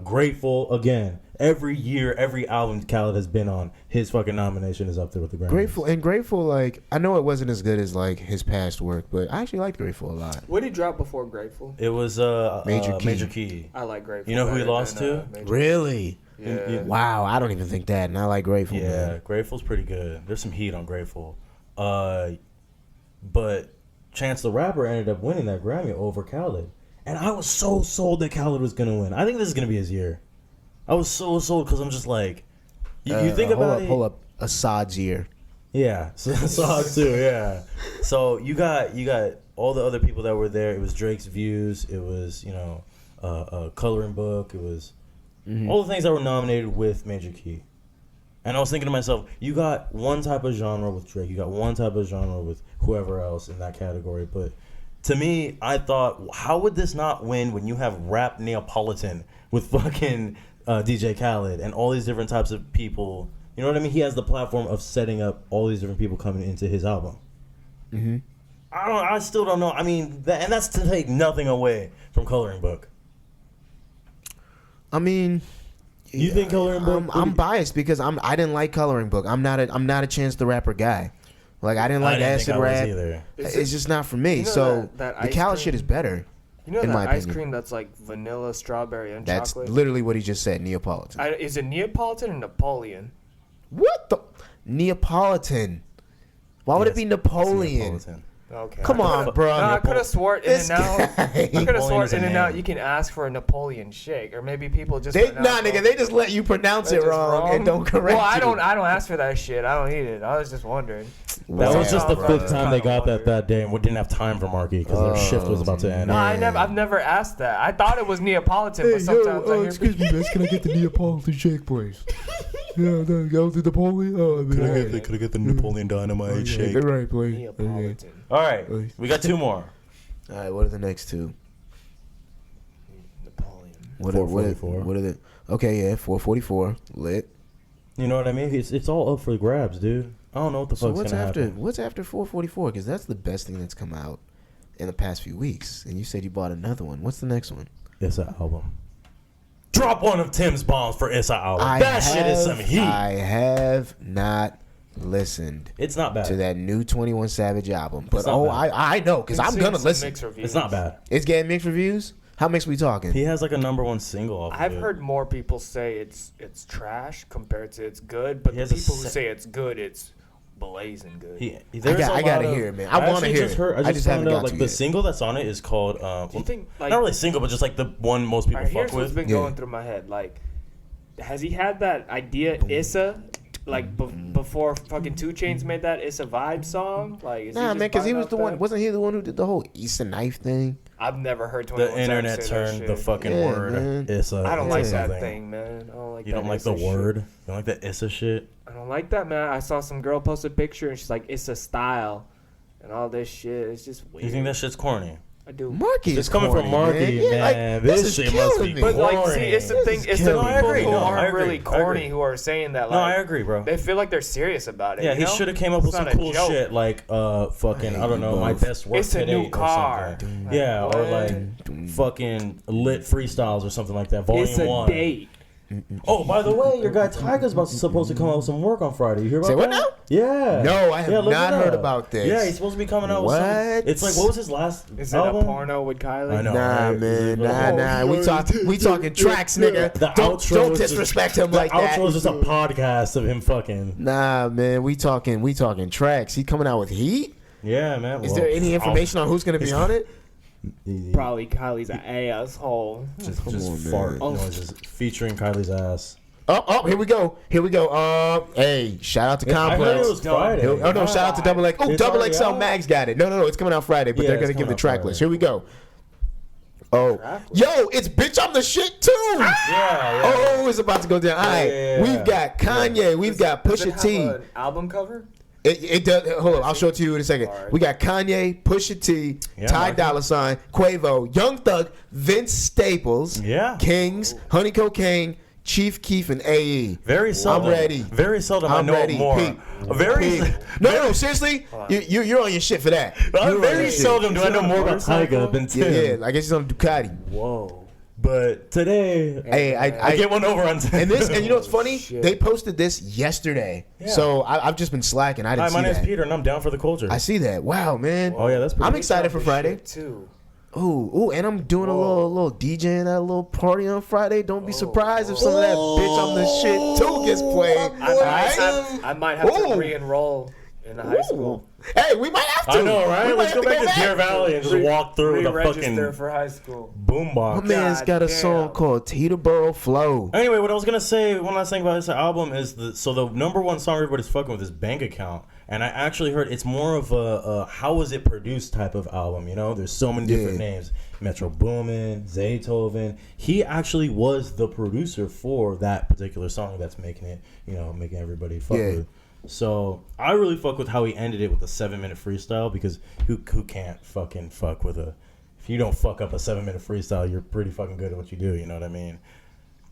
Grateful again. Every year, every album Khaled has been on, his fucking nomination is up there with the Grammys. Grateful, like, I know it wasn't as good as like his past work, but I actually liked Grateful a lot. What did he drop before Grateful? It was Major Key. Key. I like Grateful. You know who he better lost than, to? Major Key. Really? Yeah. Wow, I don't even think that, and I like Grateful. Yeah, Man. Grateful's pretty good. There's some heat on Grateful. But Chance the Rapper ended up winning that Grammy over Khaled. And I was so sold that Khaled was going to win. I think this is going to be his year. I was so sold because I'm just like, you think about it. Hold up, Assad's year. Yeah, so too, yeah. So you got all the other people that were there. It was Drake's Views. It was, Coloring Book. It was all the things that were nominated with Major Key. And I was thinking to myself, you got one type of genre with Drake. You got one type of genre with whoever else in that category. But to me, I thought, how would this not win when you have rap Neapolitan with fucking DJ Khaled and all these different types of people? You know what I mean? He has the platform of setting up all these different people coming into his album. Mm-hmm. I still don't know. I mean, and that's to take nothing away from Coloring Book. I mean, You think Coloring Book? I'm biased because I didn't like Coloring Book. I'm not a Chance the Rapper guy. Like, I didn't like acid rap. Either. It's just not for me. You know so that the ice Khaled cream? shit is better. You know in that my ice opinion. cream that's like vanilla, strawberry, and That's chocolate? literally what he just said. Neapolitan. Is it Neapolitan or Napoleon? What the Neapolitan? Why would it be Napoleon? Okay. Come on, bro. No, I could have swore in This and out. guy. I could have Napoleon swore is a in and out. name. You can ask for a Napoleon shake, or maybe people just They pronounce nigga. wrong. They just let you pronounce They're it just wrong and don't correct Well, I you. don't ask for that shit. I don't eat it. I was just wondering. That was just the Wow, fifth bro. time they got Kinda that day, and we didn't have time for Marky because their shift was about to end. No, I've never asked that. I thought it was Neapolitan, but sometimes I hear. excuse me, guys. Can I get the Neapolitan shake, please? Yeah, no, go to Napoleon. Oh, Could I get the Napoleon Dynamite shake? right, please. Neapolitan. All right, we got two more. All right, what are the next two? Napoleon. What 444. What are the? Okay, yeah, 444 lit. You know what I mean? It's all up for grabs, dude. I don't know what the So fuck's what's gonna after? happen. What's after 444? Because that's the best thing that's come out in the past few weeks. And you said you bought another one. What's the next one? It's an album. Drop one of Tim's bombs for Issa album. Shit is some heat. I have not listened It's not bad. to that new 21 Savage album, but It's not bad. I know because I'm gonna listen. It's not bad. It's getting mixed reviews. How mixed we talking? He has like a #1 single off I've of it. heard more people say it's trash compared to it's good, but He the has a people who se- say it's good, it's blazing good. I gotta hear it, man. I wanna hear it. I I just just found haven't out got like to the yet. single that's on it is called Do you think like not really single, but just like the one most people Alright, fuck here's what's with. been Yeah. going through my head. Like, has he had that idea, Issa, like before fucking 2 Chainz made that Issa Vibe song? Like, is he Nah, just man, because he bugging was off the one. that? Wasn't he the one who did the whole Easter knife thing? I've never heard 21 The Savage internet say that turned shit. the fucking Yeah, word. man. Issa. I don't into like that something. thing, man. I don't like You that don't like Issa the shit. word? You don't like the Issa shit? I don't like that, man. I saw some girl post a picture and she's like, Issa style, and all this shit. It's just weird. You think that shit's corny? I do. Marky, It's is coming from corny, Marky, Yeah, like, man. this This is shit must killing be me. But like, corny. see, it's the thing. It's the killing me. people No, I agree. who No, I aren't agree. really I corny agree. who are saying that. No, Like, I agree, bro. They feel like they're serious about it. Yeah, you he know? should have came up with It's some not a cool joke. shit like fucking I don't know, my best work It's a today new car. or something. Like, Yeah, or what? like fucking lit freestyles or something like that. Volume It's a 1. date. Oh, by the way, your guy Tiger's supposed to come out with some work on Friday. You hear about Say that? what now? Yeah. No, I have Yeah, look not it heard up. about this. Yeah, he's supposed to be coming out with some. What? It's like, what was his last Is it album? a porno with Kylie? I know. Nah, right? man, Oh, nah. We talking tracks, nigga. The Don't outro is just- disrespect him The like that. outro is just a podcast of him fucking. Nah, man, we talking tracks. He coming out with heat. Yeah, man. Is well, there any information on who's gonna be on it? Probably Kylie's an asshole. Just Come on, fart man. noises featuring Kylie's ass. Oh, here we go. Hey, shout out to I heard Complex. it was Friday. Oh no, shout out to Double X. Oh, It's Double already XL out? Mags got it. No, it's coming out Friday, but Yeah, they're it's gonna give coming the out track Friday. list. Here we go. Oh, yo, it's bitch, I'm the shit too. Yeah. Oh, it's about to go down. All right, yeah, we've got Kanye, we've got Does it Pusha have T. an album cover? It does. Hold on, I'll show it to you in a second. Alright. We got Kanye, Pusha T, Yeah, Ty Marky. Dolla $ign, Quavo, Young Thug, Vince Staples, Yeah. Kings, Honey Cocaine, Chief Keef, and AE. Very seldom. I'm ready. Very seldom I I'm know ready. more. Pete. Very. Pete. No, seriously, you're on your shit for that. You're on Very your shit. seldom do I know more about Tyga than Yeah, Tim. I guess he's on Ducati. Whoa. But today, Hey, I get one over on and you know what's funny? Shit. They posted this yesterday, Yeah. so I've just been slacking. I didn't Hi, see my name's that. Peter, and I'm down for the culture. I see that. Wow, man. Oh yeah, that's pretty. I'm excited for Friday. too. Ooh, and I'm doing a Whoa. little DJing at a little party on Friday. Don't be surprised if some of that bitch on the shit too gets played. I might have Ooh. to re-enroll in the high school. Hey, we might have to. I know, We right? might Let's have go back to Deer back. Valley and just walk through with a Re-register fucking for high school. My boombox. man's God got a damn. song called Teterboro Flow. Anyway, what I was gonna say, one last thing about this album is the number one song everybody's fucking with is Bank Account, and I actually heard it's more of a how was it produced type of album. You know, there's so many different names: Metro Boomin, Zaytoven. He actually was the producer for that particular song that's making it, you know, making everybody fuck Yeah. with. So I really fuck with how he ended it with a 7-minute freestyle, because who can't fucking fuck with a, if you don't fuck up a 7-minute freestyle, you're pretty fucking good at what you do. You know what I mean?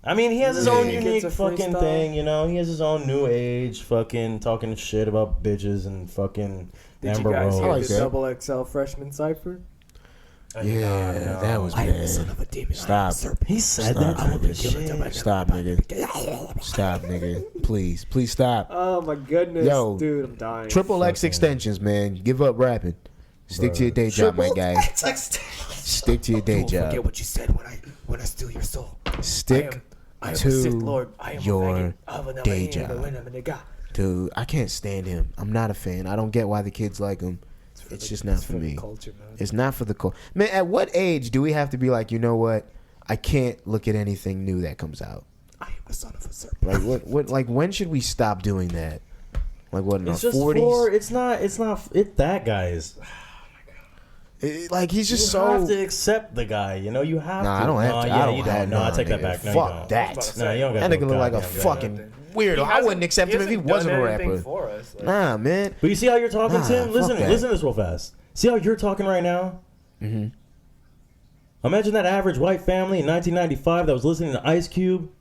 I mean, he has his own Yeah. unique It's a fucking freestyle. thing, you know. He has his own new age fucking talking shit about bitches and fucking Did Amber you guys Rose. hear like the that. double XL freshman cipher? Yeah, that was bad. Stop. He said that type of shit. Stop, nigga. Stop, nigga. Please stop. Oh my goodness, Yo, dude, I'm dying. Triple X Fucking- extensions, man. Give up rapping. Stick to your day job, my guy. Stick to your day Don't forget job. what you said when I steal your soul. Stick I am a to Sith Lord. I am your a faggot of an day Amen, job. the winner, and the God. Dude, I can't stand him. I'm not a fan. I don't get why the kids like him. It's just not for the me. Culture, man. It's not for the culture. Man, at what age do we have to be like, you know what? I can't look at anything new that comes out. I am the son of a serpent. Like what like when should we stop doing that? Like what in It's our just 40s? it's not that guy is. Like he's You just have so to accept the guy, you know. You have Nah, to. I don't have No, to. Yeah, I don't you have don't. No, I nah, take that nigga. back. No, Fuck you don't. that. No, you don't got That no nigga look like a goddamn guy. fucking weirdo. He I hasn't- wouldn't accept he him if he hasn't done wasn't a anything rapper. For us. Like, Nah, man. But you see how you're talking, Nah, Tim? Listen, fuck that. listen to this real fast. See how you're talking right now? Mm-hmm. Imagine that average white family in 1995 that was listening to Ice Cube.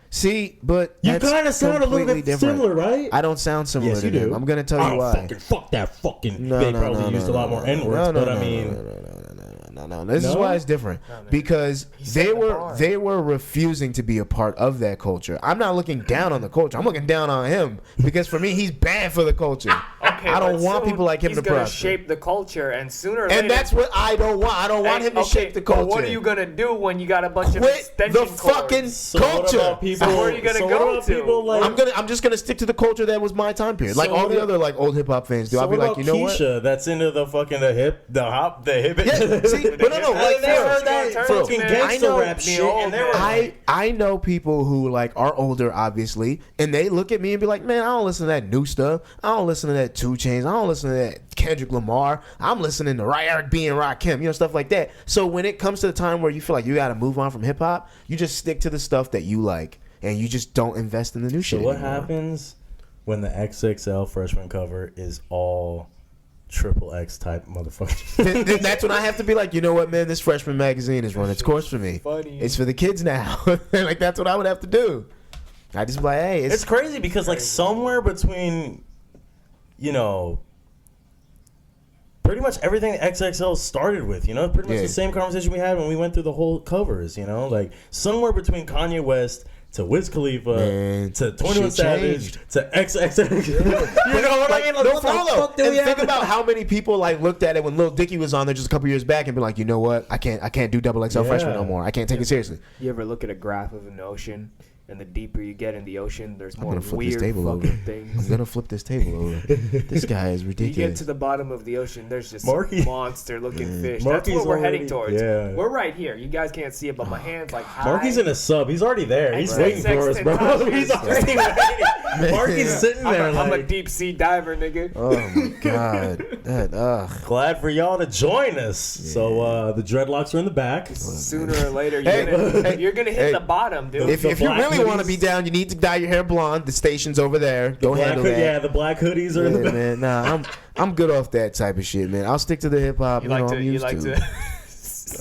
See, but You that's kind of sound a little completely bit similar, right? I don't sound similar Yes, to you them. do. I'm gonna tell I you don't why. fucking fuck that fucking. No, they no, probably no, used no, a lot more no, N words, no, but no, I no, mean, no. This is No? why it's different man. because set they the were bar. they were refusing to be a part of that culture. I'm not looking down on the culture. I'm looking down on him because for me he's bad for the culture. Okay, I don't but want soon people like him he's to gonna prosper. shape the culture, and sooner or later. And that's what I don't want. I don't want him to shape the culture. But what are you gonna do when you got a bunch of Quit extension the cords? fucking so what culture. about people? So where are you gonna so go what about to? people like? I'm just gonna stick to the culture that was my time period, like So all what the about- other like old hip hop fans do. so I'll be what like, about you know what? Keisha that's into the fucking the hip. Yeah, see, but no, I like never for- heard that for- fucking I gangster know- rap shit, and they were I know people who like are older, obviously, and they look at me and be like, "Man, I don't listen to that new stuff. I don't listen to that 2 Chainz. I don't listen to that Kendrick Lamar. I'm listening to Eric B and Rakim, you know, stuff like that." So when it comes to the time where you feel like you got to move on from hip hop, you just stick to the stuff that you like, and you just don't invest in the new So shit. what anymore. happens when the XXL freshman cover is all triple X type motherfuckers? Then that's when I have to be like, you know what, man, this freshman magazine has run its course for me. Funny. It's for the kids now. Like that's what I would have to do. I just be like, hey, It's crazy because like somewhere between, you know, pretty much everything XXL started with, you know, pretty much Yeah. the same conversation we had when we went through the whole covers, you know, like somewhere between Kanye West to Wiz Khalifa Man, to 21 shit Savage changed. to XXX. You know what I mean? Like, No, what for the real though. fuck do And we think have? about how many people like looked at it when Lil Dicky was on there just a couple years back and be like, you know what, I can't do double XL freshman no more. I can't take it seriously. You ever look at a graph of an ocean, and the deeper you get in the ocean, there's more gonna flip this weird table fucking over. things. I'm gonna flip this table over. This guy is You get ridiculous. to the bottom of the ocean, there's just Marky- monster-looking fish. Marky's That's what we're already- heading towards. yeah. We're right here. You guys can't see it, but my hand's like high. Marky's in a sub. He's already there. He's Right. waiting for us, bro. Sex He's already waiting. Marky's sitting there I'm a like, deep sea diver, nigga. Oh my god. glad for y'all to join us. So the dreadlocks are in the back. Sooner or later, Hey, you're gonna hit hey, the bottom, dude. If you black really want to hoodies. be down, you need to dye your hair blonde. The station's over there. Go Black handle hood- that. yeah, the black hoodies are in the Yeah, back. man. Nah, I'm good off that type of shit, man. I'll stick to the hip hop. you like to, I'm you used like to. to.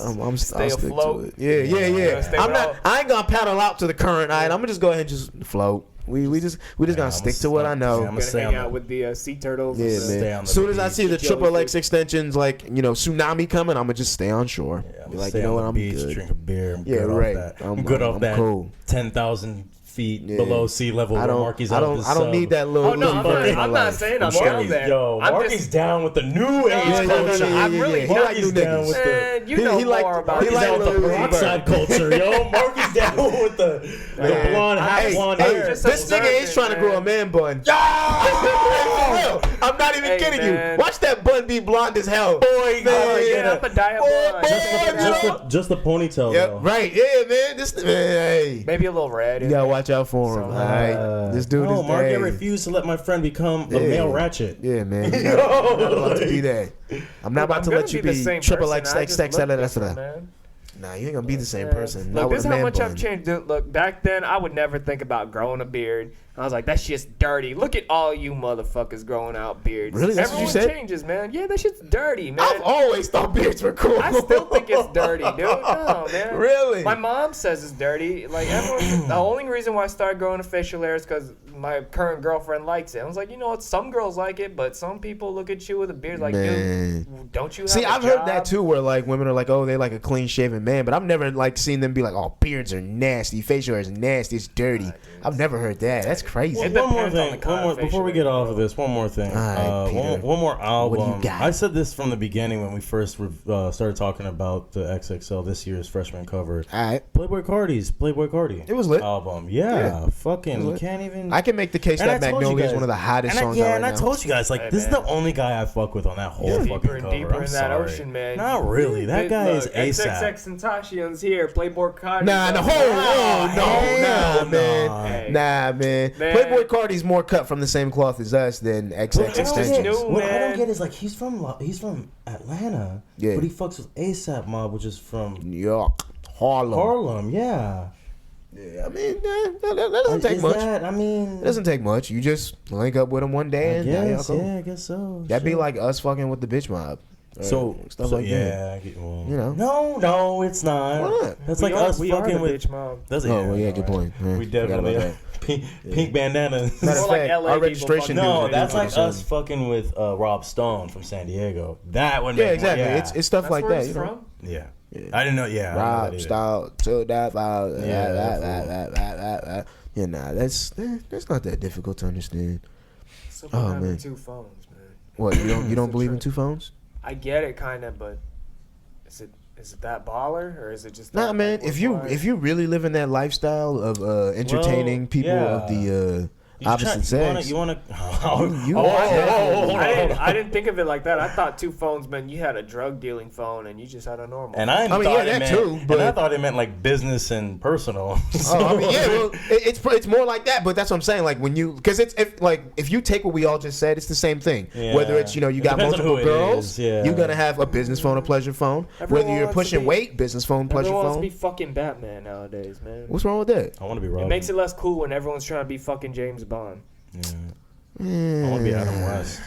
I'll stay stick afloat. to it. Yeah. Stay I'm not. afloat. I ain't gonna paddle out to the current. I'm gonna just go ahead and just float. We just gonna stick to what I know. I'm I'm gonna stay hang on out the- with the sea turtles. Yeah, and the- man. Stay on As the soon as I beach. see the Jellyfish. triple X extensions, like tsunami coming, I'm gonna just stay on shore. Yeah, I'm Be gonna like, stay you know on what? the I'm beach, good. drink a beer. I'm Yeah, good right. off that. I'm- I'm good I'm off that. cool. 10,000 feet Yeah. below sea level. I where don't. Marky's I out don't. with the I don't sub. need that little. Oh no, little I'm bird in not, my I'm not life. saying I'm Marky's, down there. yo, I'm Marky's just, down with the new age yeah, culture. I'm really He not- like new Marky's down niggas. with the. man, you He- know he like- more about he Marky's this. like down with the little peroxide culture, yo. Marky's down with the Man. blonde, half Hey, blonde hey, hair. just this observe nigga is it, trying to grow a man bun. I'm not even Hey, kidding man. you. Watch that bun be blonde as hell. Boy, Oh, yeah, I'm a diet blonde. Just the ponytail, Yep, though. right. Yeah, man. This man, hey. Maybe a little red. You gotta watch out for him. So, All right, this dude no, is Marky hey. refused to let my friend become a Yeah. male ratchet. Yeah, man. You're not about to be that. I'm not about to I'm let you gonna the be same triple person. I just XXX. look different, man. Nah, you ain't gonna be the same Yeah. person. Not Look, with this a is how man much bun. I've changed. Dude, look, back then I would never think about growing a beard. I was like, that shit's dirty. Look at all you motherfuckers growing out beards. Really? That's what you Everyone said? changes, man. Yeah, that shit's dirty, man. I've always thought beards were cool. I still think it's dirty, dude. No, man. Really? My mom says it's dirty. Like everyone, the only reason why I started growing a facial hair is because my current girlfriend likes it. I was like, you know what? Some girls like it, but some people look at you with a beard like, Man. dude, don't you have See, a I've heard job? that too, where like women are like, oh, they like a clean shaven man, but I've never like seen them be like, oh, beards are nasty, facial hair is nasty, it's dirty. I've never heard that. That's crazy. It One more depends on thing. the kind of Before we facial get hair, off of this, one more thing. All right, Peter. One more album. What do you got? I said this from the beginning when we first started talking about the XXL this year's freshman cover. All right, Playboy Cardi's Playboy Cardi. It was lit. Album. Yeah, Yeah. fucking. You lit. can't even. I can make the case And that I told you Magnolia is guys- one of the hottest songs Yeah, out and right I now. told you guys, like, Hey, this is man. the only guy I fuck with on that whole Yeah, fucking deeper and cover. deeper I'm in that sorry. ocean, man. Not really. That guy is ASAP. XXX Tentacion's here. Playboy Cardi. Nah, no, Hell man. no. Hey. Nah, man. Man. Playboy Cardi's more cut from the same cloth as us than What XX I don't Extensions. new, What I man. don't get is like he's from Atlanta, Yeah. but he fucks with ASAP Mob, which is from New York, Harlem. Harlem. Yeah, Yeah, I mean, that doesn't take is much. that? I mean, It doesn't take much. You just link up with them one day I and now y'all guess, cool. yeah, I guess so. That'd be Shit. like us fucking with the bitch mob. or so stuff like that. yeah, well, You know. no, it's not. Why not? That's We like are- us we are fucking the with. bitch mob. That's Oh, well, yeah, alright. good point. Yeah, We forgot definitely about pink bandana. Matter of More like fact, LA our people registration fucking- No, dude that's is like from us fucking with Rob Stone from San Diego. That would Yeah, make exactly. Yeah. It's stuff That's like where that. he's You know? from. Yeah. Yeah. I didn't know. Yeah, I didn't know that Rob either. style to that vibe. Yeah, Yeah, nah, that's not that difficult to understand. Someone Oh, having man. 2 phones, man. What you don't It's a believe in trend. 2 phones? I get it, kind of, but is it that baller or is it just? Nah, that, man. like, If you really live in that lifestyle of entertaining Well, people yeah. of the You opposite sex, You want to? You- I didn't think of it like that. I thought 2 phones meant you had a drug dealing phone and you just had a normal. And I mean, thought yeah, it that meant, too, but- and I thought it meant like business and personal. Oh, I mean, yeah, well, it's more like that, but that's what I'm saying. Like when you, because it's if you take what we all just said, it's the same thing. Yeah. Whether it's you It got depends on multiple who it girls, is, yeah. you're gonna have a business phone, a pleasure phone. Everyone Whether you're wants to pushing be- weight, business phone, pleasure Everyone wants to be phone. fucking Batman nowadays, man. What's wrong with that? I want to be It Robin. makes it less cool when everyone's trying to be fucking James Bond. Yeah. I want to be Adam West.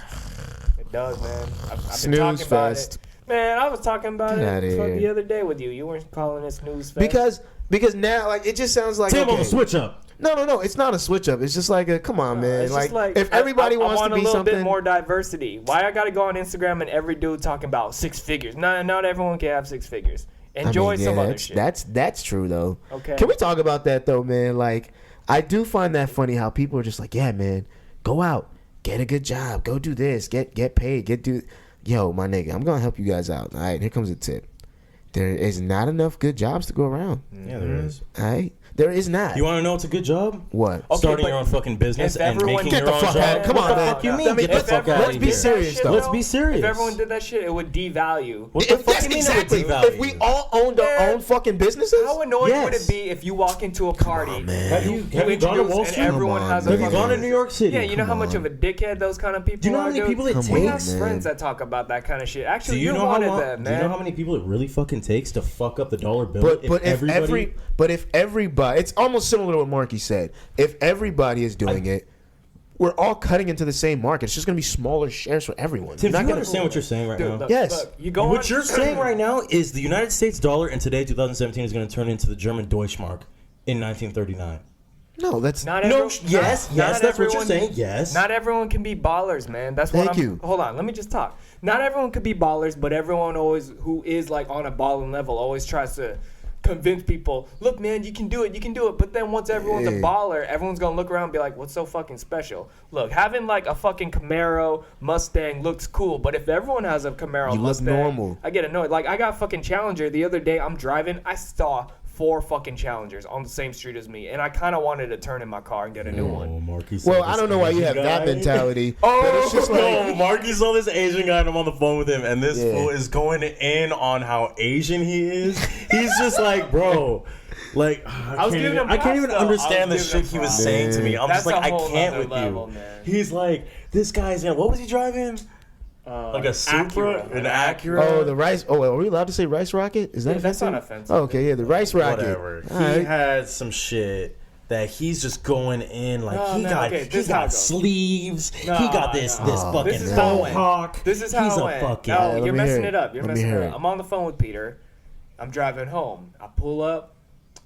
It does, man. I've been Snooze talking about fest. it. Man, I was talking about Get outta it here. the other day with you. You weren't calling it snooze fest. Because now like it just sounds like Tim on okay. the switch up. No, it's not a switch up. It's just like a come on, man. It's Like, just if everybody I wants want to be a little something, bit more diversity. Why I gotta go on Instagram and every dude talking about 6 figures? Not everyone can have 6 figures. Enjoy some other shit. That's true though. Okay. Can we talk about that though, man? Like, I do find that funny how people are just like, yeah, man, go out, get a good job, go do this, get paid, Yo, my nigga, I'm gonna help you guys out. All right, here comes a tip. There is not enough good jobs to go around. Yeah, there is. All right, there is not. You want to know what's a good job? What? Okay, Starting but your own fucking business if and everyone- making Get your the own fuck job. out. Come on, What the man. fuck you I mean? mean, Get the let's- fuck let's out of be here. serious, though. Let's be serious. If everyone did that shit, it would devalue. What the fuck That's you mean exactly. it would devalue? If we all owned our Man. own fucking businesses, How annoying would Yes. it be if you walk into a party, man. Have you gone to introduce Wall and Street? everyone Come has on, a Have you man. fucking gone to New York City? Yeah, you know how Come much on. of a dickhead those kind of people Do you know are, how many dude? people it Come takes? We on, have man. friends that talk about that kind of shit. Do Actually, you you're know one how of long, them, do you man. know how many people it really fucking takes to fuck up the dollar bill? But if everybody, everybody, it's almost similar to what Marky said. If everybody is doing it, we're all cutting into the same market. It's just gonna be smaller shares for everyone. Tim, You're do you gonna- understand what you're saying right Dude, now? look, Yes. look, you go What on, you're saying right now is the United States dollar in today, 2017, is going to turn into the German Deutschmark in 1939. No, that's Not No, every- yes, not yes, that's what you're everyone- saying, yes. Not everyone can be ballers, man. That's what Thank you. Hold on, let me just talk. Not everyone could be ballers, but everyone always who is like on a balling level always tries to convince people, look, man, you can do it, you can do it. But then once everyone's a Yeah. baller, everyone's gonna look around and be like, what's so fucking special? Look, having like a fucking Camaro Mustang looks cool, but if everyone has a Camaro You look Mustang, normal. I get annoyed. Like I got fucking Challenger the other day. I'm driving, I saw 4 fucking Challengers on the same street as me, and I kind of wanted to turn in my car and get a new one. Oh, Marky. well, I don't know why you have that mentality. But it's just like, no, Marky saw this Asian guy and I'm on the phone with him, and this Yeah. fool is going in on how Asian he is. He's just like, bro, like was giving him I can't even props, though. I understand the was giving shit him he was props. saying to me. I'm That's just like, a I whole can't nother with level, you. man. He's like, this guy's in. What was he driving? Like a Supra, Acura. an Acura. oh, the rice. Oh, are we allowed to say rice rocket? Is that Yeah, that's offensive? not offensive. Oh, okay, yeah, the rice rocket. Whatever. All He right. had some shit that he's just going in like No, he man, got okay, he this is how it got goes. sleeves. No, he got this no. this Oh, fucking This is how it went. mohawk. This is how he's it a went. fucking No, let you're me hear messing it. it up. You're Let me messing hear it it. up. I'm on the phone with Peter. I'm driving home. I pull up.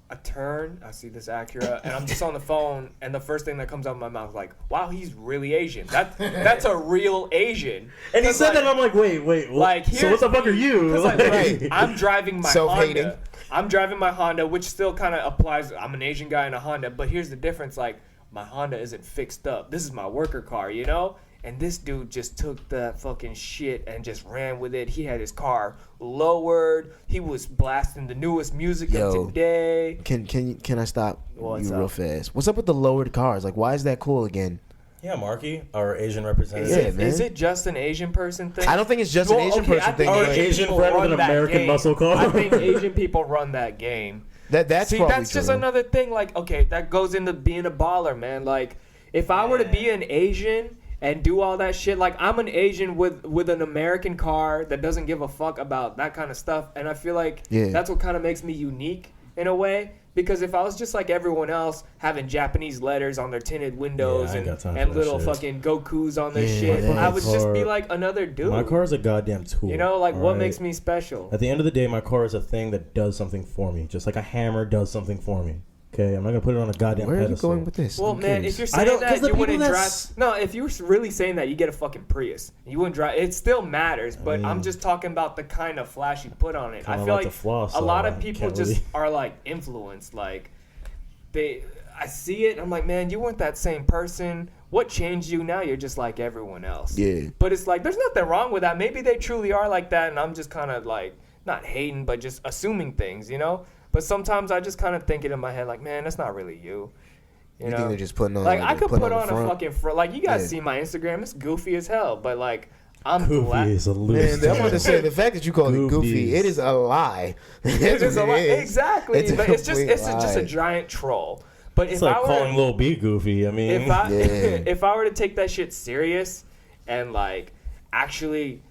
I turn. I see this Acura, and I'm just on the phone. And the first thing that comes out of my mouth is like, "Wow, he's really Asian. That's a real Asian." And he 'Cause, said like, that, and I'm like, wait. Like, so what the fuck are you? 'Cause, like, Right. I'm driving my Self-hating. Honda. I'm driving my Honda, which still kind of applies. I'm an Asian guy in a Honda, but here's the difference. Like, my Honda isn't fixed up. This is my worker car, you know? And this dude just took that fucking shit and just ran with it. He had his car lowered. He was blasting the newest music Yo. of today. Can I stop What's you real up? fast? What's up with the lowered cars? Like, why is that cool again? Yeah, Marky, our Asian representative. Yeah, Is, man. is it just an Asian person thing? I don't think it's just an Well, Asian okay, I person think thing. Or but Asian people friend with run an that American game. muscle car. I think Asian people run that game. that's See, probably that's just true. another thing. Like, okay, that goes into being a baller, man. Like, if I were to be an Asian and do all that shit, like, I'm an Asian with an American car that doesn't give a fuck about that kind of stuff, and I feel like Yeah. that's what kind of makes me unique in a way. Because if I was just like everyone else, having Japanese letters on their tinted windows Yeah, I ain't got time and for that little shit. fucking Gokus on their Yeah, shit, that I would just be car- like another dude. My car is a goddamn tool. You know, like, what alright? makes me special? At the end of the day, my car is a thing that does something for me, just like a hammer does something for me. Okay, I'm not gonna put it on a goddamn Where are you pedestal. going with this? Well, I'm man, curious. if you're I saying don't- 'cause that, the you people wouldn't drive. that's- No, if you were really saying that, you get a fucking Prius. You wouldn't drive. It still matters, but mean- I'm just talking about the kind of flash you put on it. I Kinda feel like like the floss, a lot though. of people Can't just really- are like influenced. Like I see it. I'm like, man, you weren't that same person. What changed you? Now you're just like everyone else. Yeah. But it's like there's nothing wrong with that. Maybe they truly are like that, and I'm just kind of like not hating, but just assuming things, you know. But sometimes I just kind of think it in my head, like, man, that's not really you. You think they're just putting on Like, like, I could putting put on the a front? fucking front. Like, you guys Yeah. see my Instagram. It's goofy as hell. But, like, I'm Goofy glad. is a loose. Man, I want to say the fact that you call it goofy, Goofies. it is a lie. It is a lot. Exactly. It's a but it's just complete just a lie. giant troll. But It's if like I were calling Lil B goofy. I mean, if I Yeah. if I were to take that shit serious and like actually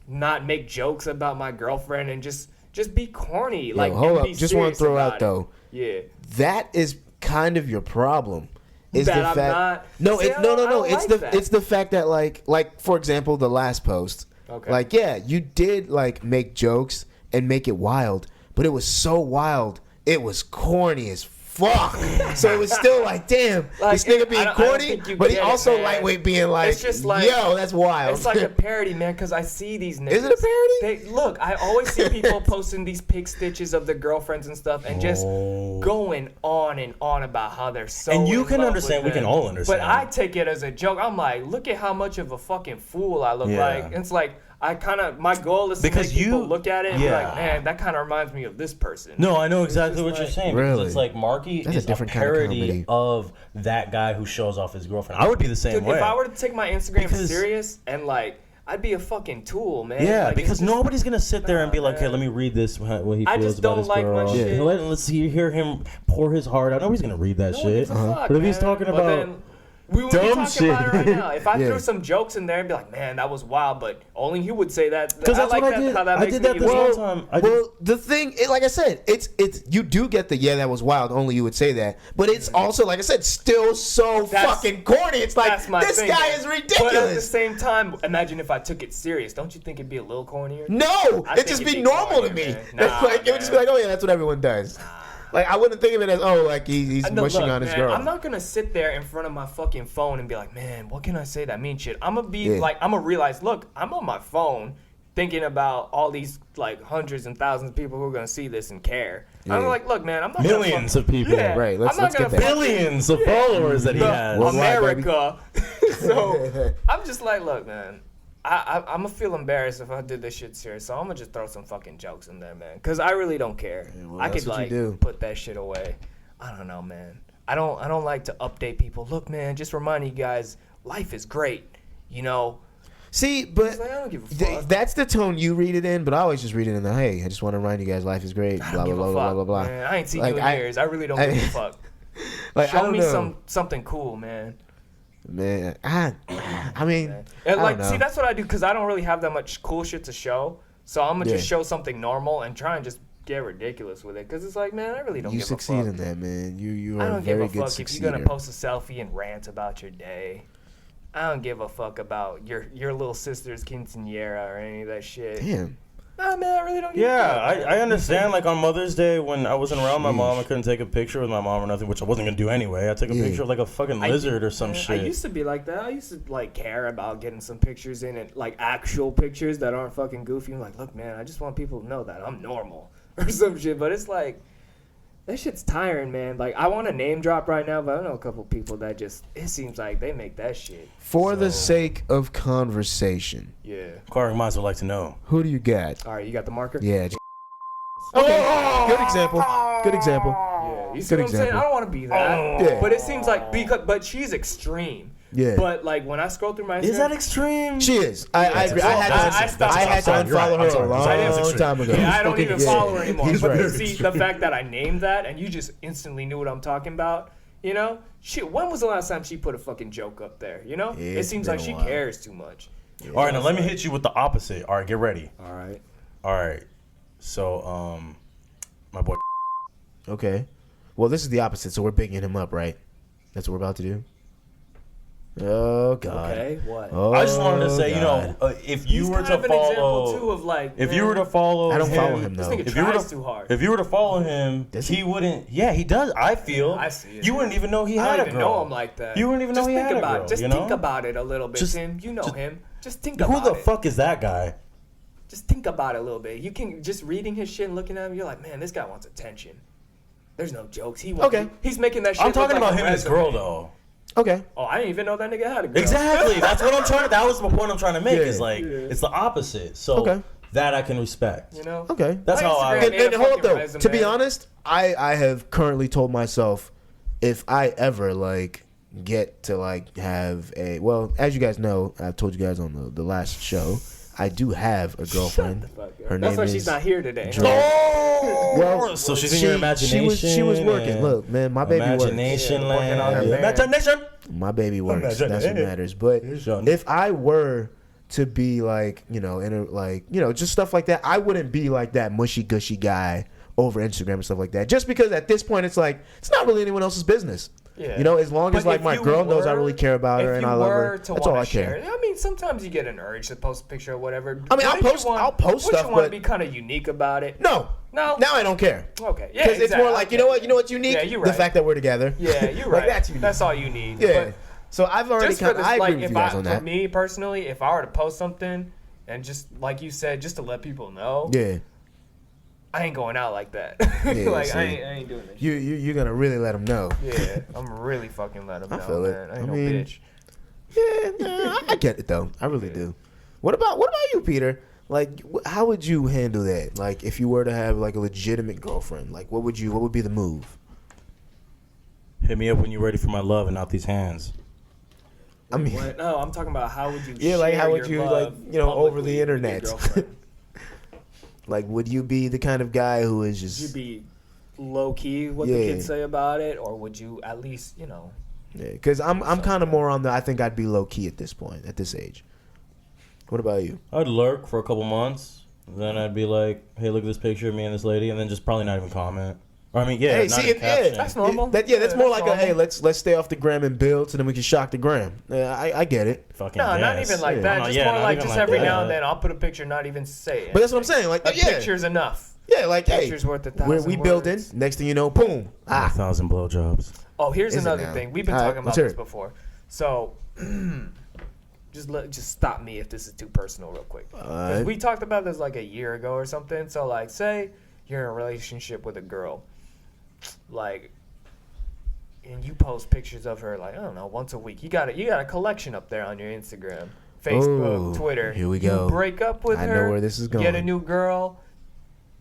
not make jokes about my girlfriend and just be corny, like hold and up. be Just want to serious throw about out it. though. Yeah. That is kind of your problem. Is That the I'm fact? not- No, See, it, I no, don't- no, no. I It's don't the like that. it's the fact that like for example, the last post. Okay. Like, yeah, you did like make jokes and make it wild, but it was so wild, it was corny as fuck. So it was still like, damn, Like, this nigga I being don't corny, think you but he get it, also man. lightweight being like, It's just like- yo, that's wild. It's like a parody, man, because I see these niggas. Is it a parody? They, look, I always see people posting these pic stitches of their girlfriends and stuff and just Oh. going on and on about how they're so And you in can love understand, with we can them. all understand. But I take it as a joke. I'm like, look at how much of a fucking fool I look Yeah. like. It's like, I kind of, my goal is to Because make people you- look at it and yeah. be like, man, that kind of reminds me of this person. No, I know exactly just what you're like- saying. Really? Because it's like Marky That's a is a different kind of parody comedy. of that guy who shows off his girlfriend. I would be the same Dude, way. if I were to take my Instagram Because- serious and like, I'd be a fucking tool, man. yeah, Like, it's because just- nobody's gonna sit there and be like, "Hey, man. let me read this." what he feels I just about don't his like girl. when shit- Let's hear him pour his heart out. Nobody's gonna read that No one shit. gives a fuck, But if he's man. talking But about then we would be dumb talking about it right shit. now. If I Yeah. threw some jokes in there and be like, man, that was wild, but only he would say that. Because that's I like what that, I did. How that I makes did me that this unique. one time. I did- Well, the thing, like I said, it's you do get the that was wild. Only you would say that, but it's also like I said, still so That's- fucking corny. It's like That's my this thing, guy man. is But at the ridiculous. same time, imagine if I took it serious. Don't you think it'd be a little cornier? No, I it'd think just it'd be be normal to cornier, me. man. Nah, Like it would just be man. like, oh yeah, that's what everyone does. Like, I wouldn't think of it as, like he's No, mushing look, on his man, girl. I'm not gonna sit there in front of my fucking phone and be like, man, what can I say that means shit? I'm gonna be Yeah. like, I'm gonna realize, look, I'm on my phone thinking about all these like hundreds and thousands of people who are gonna see this and care. I'm Yeah. like, look, man, I'm not Millions gonna of people. Yeah, Right, let's I'm not get gonna that. fucking- Billions of followers that he the has. Worldwide, baby. America. So I'm just like, look, man. I'm gonna feel embarrassed if I did this shit serious, so I'm gonna just throw some fucking jokes in there, man. Cause I really don't care. well, I that's could what you like do. put that shit away. I don't know, man. I don't like to update people. Look, man, just reminding you guys, life is great. You know. See, but It's like, I don't give a fuck. that's the tone you read it in. But I always just read it in the, hey, I just want to remind you guys, life is great. I Blah don't blah give blah a blah fuck, blah blah. man. I ain't seen Like, you in years. I really don't give a fuck. Like, I Show don't me know. something cool, man. Man, I mean, And I like, don't know. see, that's what I do because I don't really have that much cool shit to show. So I'm gonna just Yeah. show something normal and try and just get ridiculous with it. Because it's like, man, I really don't you give succeed a fuck. in that, man. You I are a don't give very a good fuck if you're gonna succeeder. post a selfie and rant about your day. I don't give a fuck about your little sister's quinceañera or any of that shit. Damn. Nah, man, I really don't give a Yeah, fuck. I understand. Like on Mother's Day, when I wasn't around my mom, I couldn't take a picture with my mom or nothing, which I wasn't gonna do anyway. I took a Yeah. picture of like a fucking I- lizard or some man, shit. I used to be like that. I used to like care about getting some pictures in it, like actual pictures that aren't fucking goofy. I'm like, look, man, I just want people to know that I'm normal or some shit. But it's like, that shit's tiring, man. Like, I want to name drop right now, but I know a couple people that just, it seems like they make that shit. For the sake of conversation, Yeah. Clark might as well like to know. who do you got? All right, you got the marker? Yeah. Okay. Good example. Good example. Yeah. You see Good what I'm saying? example. I don't want to be that. Yeah. But it seems like, but she's extreme. Yeah. But like when I scroll through my Instagram, Is that extreme? She is. I agree. I had I to, stopped- I had to I'm sorry, unfollow you're right. her I'm sorry. a long I didn't have to time ago. Yeah, I don't even Yeah. follow her anymore. He's But right. see, the fact that I named that and you just instantly knew what I'm talking about, you know? Shit, when was the last time she put a fucking joke up there, you know? It It's seems been like a she while. cares too much. All right, now let me hit you with the opposite. All right, get ready. All right. All right, so my boy. Okay. Well, this is the opposite, so we're bigging him up, right? That's what we're about to do? Oh, God. Okay, what? Oh, I just wanted to say, you God. know, if you He's were kind to of an example, too, follow, of like, if man, you were to follow, I don't follow him, this though. nigga If you were tries to, too hard. if you were to follow him, Does he he? wouldn't. Yeah, he does. I feel. I see it. You wouldn't even know he I had don't a even girl. know him like that. You wouldn't even know just he think had a about girl, it. Just you think know? about it a little bit, Just- Tim. You know just- him. Just think Who about the it. fuck is that guy? Just think about it a little bit. You can just reading his shit and looking at him. You're like, man, this guy wants attention. There's no jokes. Okay. He's making that shit. I'm look talking like about a him and his resume. girl though. Okay. Oh, I didn't even know that nigga had a girl. Exactly. That's what I'm trying. That was the point I'm trying to make. Yeah. Is like it's the opposite. So Okay. that I can respect. You know. Okay. That's My how I. Instagram And, ain't and a hold up, fucking though. resume. To be honest, I have currently told myself if I ever, like, get to, like, have a... Well, as you guys know, I've told you guys on the last show, I do have a girlfriend. Fuck, yeah. Her That's name why is... she's not here today. Well, So she's in your imagination. She was working. and Look, man, my baby works. Imagination Yeah, working on her land. man. Imagination. My baby works. Imagine That's what it. matters. But Imagine. if I were to be like, you know, in a, like, you know, just stuff like that, I wouldn't be like that mushy gushy guy over Instagram and stuff like that. Just because at this point it's like it's not really anyone else's business. Yeah. You know, as long as But like if my you girl knows I were- really care about her if and you I love were her. to That's all wanna I care. share it, I mean, sometimes you get an urge to post a picture or whatever. I mean, I'll But if you post stuff, You want to but- be kind of unique about it. No. No. Now I don't care. Okay. Yeah. Because it's more like, you know what? You know what's unique? Yeah, you're The right. fact that we're together. Yeah, you're Like, right. that's unique. That's all you need. Yeah. But So I've already just for kind of, this, I agree like, with if you guys I, on for that. me personally, if I were to post something and just like you said, just to let people know, Yeah. I ain't going out like that. Yeah, like see. I ain't doing this. You're going to really let them know. Yeah, I'm really fucking let them I know, feel it. man. I I ain't no mean, bitch. Yeah, I get it though. I really do. What about you, Peter? Like, how would you handle that? Like, if you were to have like a legitimate girlfriend, like, what would be the move? Hit me up when you're ready for my love and not these hands. I mean, What? No, I'm talking about how would you? yeah, like, share how would your you, love like, you know, over publicly the with your internet? girlfriend? like, would you be the kind of guy who is Would you just, be low key what Yeah. the kids say about it, or would you at least, you know? yeah? Because I'm kind of more on the. I think I'd be low key at this point, at this age. What about you? I'd lurk for a couple months. Then I'd be like, hey, look at this picture of me and this lady. And then just probably not even comment. I mean, yeah, Hey, not see, a yeah, caption. That's normal. That's Yeah, more that's like normal. hey, let's stay off the gram and build, so then we can shock the gram. I get it, Fucking No, not gas. even like Yeah. that. No, Just yeah, more not like even just like every that. now and then I'll put a picture, not even say it. but that's what I'm saying. Like, A yeah, picture's enough. yeah, like hey, Picture's worth 1,000 we building. words. Next thing you know, boom, 1,000 blowjobs. Oh, here's Is it another now? thing. We've been All right, talking about let's hear this it. before. So, just stop me if this is too personal, real quick. 'Cause Alright. we talked about this like a year ago or something. So, like, say you're in a relationship with a girl, like, and you post pictures of her, like, I don't know, once a week. You got a collection up there on your Instagram, Facebook, Ooh, Twitter. here we You go. break up with I know her. where this is Get a going. new girl.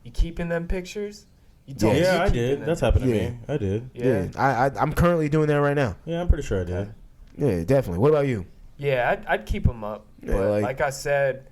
You keeping them pictures? You told me Yes. you Yeah, I keeping did. them. That's happened to Yeah. me. I did. Yeah. I'm currently doing that right now. Yeah, I'm pretty sure I did. Yeah, definitely. What about you? Yeah, I'd keep them up. Yeah, But like- like I said,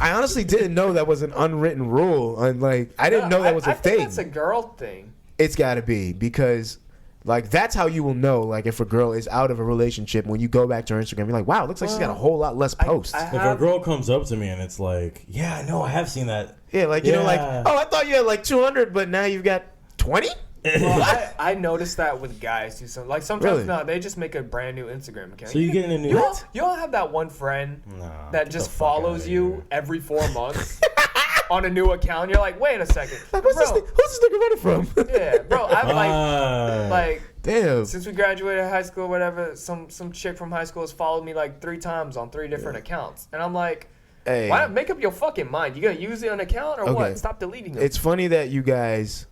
I honestly didn't know that was an unwritten rule, and like I didn't know that was a I thing. think that's a girl thing. It's got to be because like that's how you will know like if a girl is out of a relationship when you go back to her Instagram. You're like, wow, it looks like she's got a whole lot less posts. I If a have- girl comes up to me and it's like, yeah, no, I have seen that. yeah, like you know, like Yeah. oh, I thought you had like 200, but now you've got 20. Well, I noticed that with guys too. Like sometimes Really? no, they just make a brand new Instagram account. So you getting a new? you don't have that one friend Nah, that get just the fuck follows outta you here. every 4 months on a new account. You're like, wait a second, Like, who's bro. this nigga running from? Yeah, bro. I'm Ah. like Damn. since we graduated high school, or whatever. Some chick from high school has followed me like 3 times on 3 different accounts, and I'm like, Hey, why not make up your fucking mind? You gonna use it on account or Okay. what? Stop deleting them. it's funny that you guys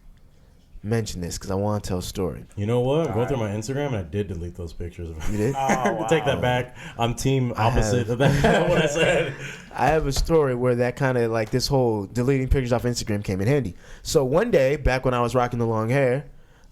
mention this because I want to tell a story. You know what? I'm going through my Instagram and I did delete those pictures. You did? Oh, Take that wow. back. I'm team I opposite have. of that. What I said. I have a story where that kind of like this whole deleting pictures off Instagram came in handy. So one day, back when I was rocking the long hair,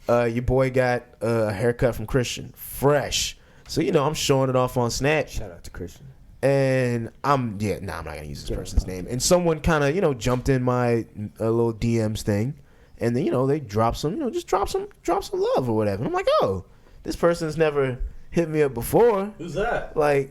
your boy got a haircut from Christian, fresh. So you know I'm showing it off on Snap, Shout out to Christian. and I'm not gonna use this person's name. And someone kind of jumped in my little DMs thing, and then they drop some just drop some love or whatever. And I'm like, oh, this person's never hit me up before. Who's that? Like,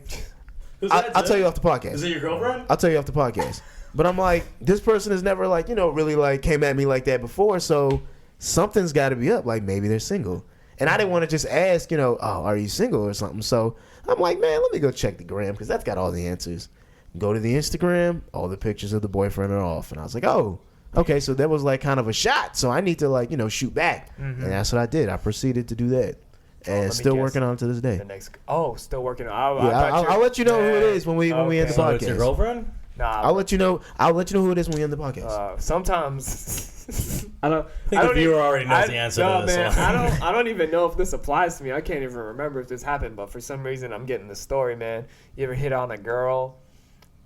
Who's I'll that, tell you Tim? off the podcast. Is it your girlfriend? I'll tell you off the podcast. But I'm like, this person has never really came at me like that before. So something's got to be up. Like maybe they're single. And I didn't want to just ask, oh, are you single or something? So I'm like, man, let me go check the gram because that's got all the answers. Go to the Instagram, all the pictures of the boyfriend are off. And I was like, oh, okay. So that was like kind of a shot. So I need to shoot back. And that's what I did. I proceeded to do that. And let me still guess. working on it to this day. The next. Oh, still working. Yeah, I'll let you know who it is when we end the So podcast. it's your girlfriend? Nah, I'll let you know who it is when we end the podcast. sometimes I don't. I think the viewer already knows the answer to this. Man, so- I don't even know if this applies to me. I can't even remember if this happened, but for some reason I'm getting the story, man. You ever hit on a girl,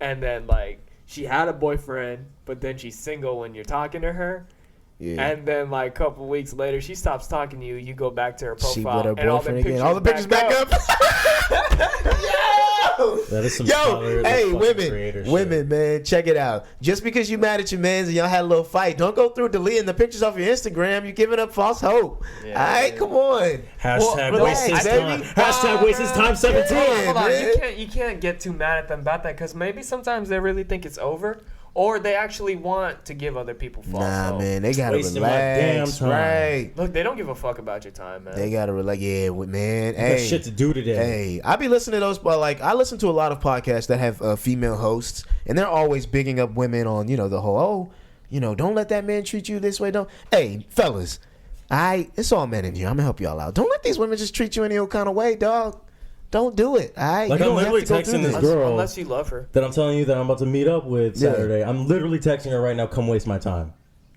and then like she had a boyfriend, but then she's single when you're talking to her. Yeah. And then, like, a couple weeks later, she stops talking to you. You go back to her profile, She with her and all the boyfriend pictures, again. All the pictures back up. Yo! That is some Yo, scholarly hey, fucking creator women, shit. man, check it out. Just because you mad at your mans and y'all had a little fight, don't go through deleting the pictures off your Instagram. You're giving up false hope. Yeah, All right, yeah. come on. Hashtag relax, waste his baby. time. Hashtag waste his time 17. Yeah, Hold on, man. you can't get too mad at them about that because maybe sometimes they really think it's over, or they actually want to give other people false Nah, hope. man, they gotta Wasting my damn relax. time. Right. Look, they don't give a fuck about your time, man. They gotta relax. Yeah, man. Got Hey. shit to do today. Hey, I be listening to those, but like I listen to a lot of podcasts that have female hosts, and they're always bigging up women on the whole don't let that man treat you this way. Don't. Hey, fellas, it's all men in here. I'm gonna help y'all out. Don't let these women just treat you any old kind of way, dog. Don't do it. All right, Like, you I'm don't have literally to go texting through this this. girl. Unless you love her. That I'm telling you that I'm about to meet up with Yeah. Saturday. I'm literally texting her right now, come waste my time.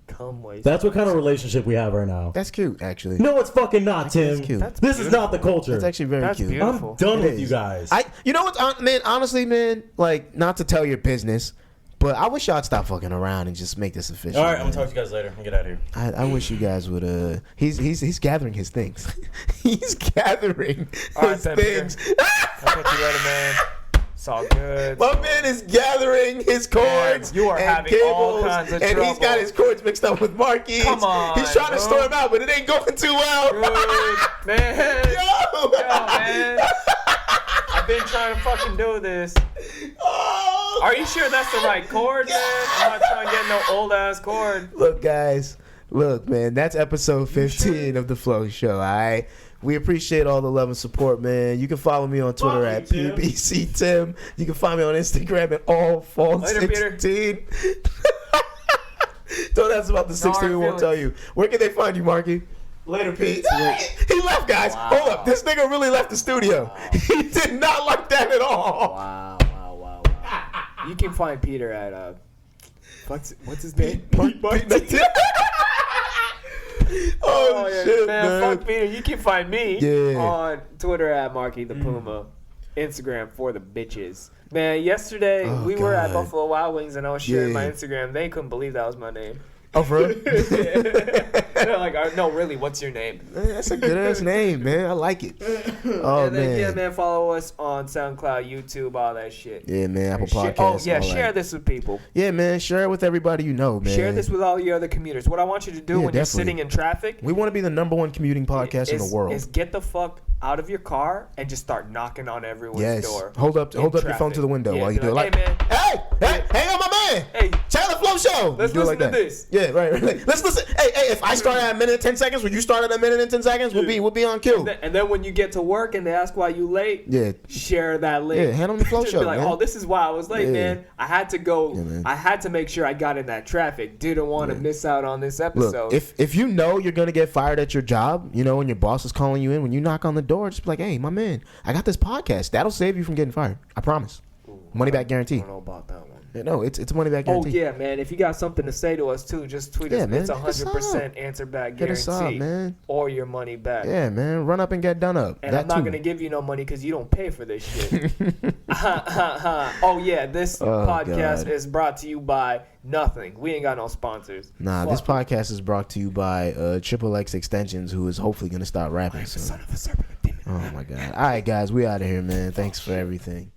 Come waste. That's what kind of relationship we have right now. That's cute, actually. No, it's fucking not, Tim. That's cute. That's This is beautiful. not the culture. That's actually very That's cute. beautiful. I'm done It with is. you guys. You know what, man? Honestly, man, like not to tell your business, but I wish y'all'd stop fucking around and just make this official. All right, I'm man. gonna talk to you guys later. Get out of here. I wish you guys would. He's gathering his things. He's gathering All right, his then, things. I'll catch you later, man. It's all good. My man is gathering his cords. Man, you are and having cables, all kinds of and he's trouble. got his cords mixed up with Marquis. Come on, he's trying to bro. store them out, but it ain't going too well. Dude, man. Yo, Yo, man. I've been trying to fucking do this. Oh. Are you sure that's the right cord, man? I'm not trying to get no old ass cord. Look, guys, Look, man, that's episode 15 of the Flow Show. All right. We appreciate all the love and support, man. You can follow me on Twitter at Fuck you, Tim. PBC Tim. You can find me on Instagram at allfall16. Don't ask about the 16. We won't tell you. Where can they find you, Marky? Later, Pete. He left, guys. Wow. Hold up. This nigga really left the studio. He did not like that at all. Wow. You can find Peter at what's his name? Oh, yeah, shit, man. man. Fuck Peter. You can find me Yeah. on Twitter at Marky the Puma, Instagram for the bitches. Man, yesterday Oh, we were at God. Buffalo Wild Wings and I was sharing my Yeah. Instagram. They couldn't believe that was my name. Oh, for real? They're like, no, really, what's your name? Man, that's a good ass name, man. I like it. Oh, And then, man. yeah, man, follow us on SoundCloud, YouTube, all that shit. Yeah, man. Apple Share- Podcasts. Oh, yeah, all share that. this with people. Yeah, man. Share it with everybody you know, man. Share this with all your other commuters. What I want you to do Yeah, when you're definitely. sitting in traffic We want to be the #1 commuting podcast in the world. is get the fuck out of your car and just start knocking on everyone's Yes. door. Hold up in your phone traffic. to the window Yeah, while you be do it. Like, hey, man, hey, hang on, my man. hey, Tyler Flow Show. Let's You do it listen to this. Yeah, right. Let's listen. Hey, if I start at a minute and 10 seconds, when you start at a minute and 10 seconds, we'll be on cue. and then when you get to work and they ask why you late, Yeah. share that link. Yeah, hand on the Flow Just Show, be like, man. oh, this is why I was late, Yeah. man. I had to go. Yeah, man. I had to make sure I got in that traffic. Didn't want to miss out on this episode. Look, if you know you're gonna get fired at your job, you know, when your boss is calling you in, when you knock on the door, just be like, hey, my man, I got this podcast. That'll save you from getting fired. I promise. Money back I guarantee. don't know about that one. Yeah, no, it's a money back Oh guarantee. yeah, man! If you got something to say to us too, just tweet Yeah, us. man. It's Hit us 100% answer back Hit us guarantee, up, man. or your money back. Yeah, man. Run up and get done up. And that I'm not too. gonna give you no money because you don't pay for this shit. Oh yeah, this Oh, podcast God. is brought to you by nothing. We ain't got no sponsors. Nah, this Fuck podcast is brought to you by Triple X Extensions, who is hopefully gonna start rapping you. soon. Son of a serpent, demon. Oh my god. All right, guys, we out of here, man. Thanks for everything.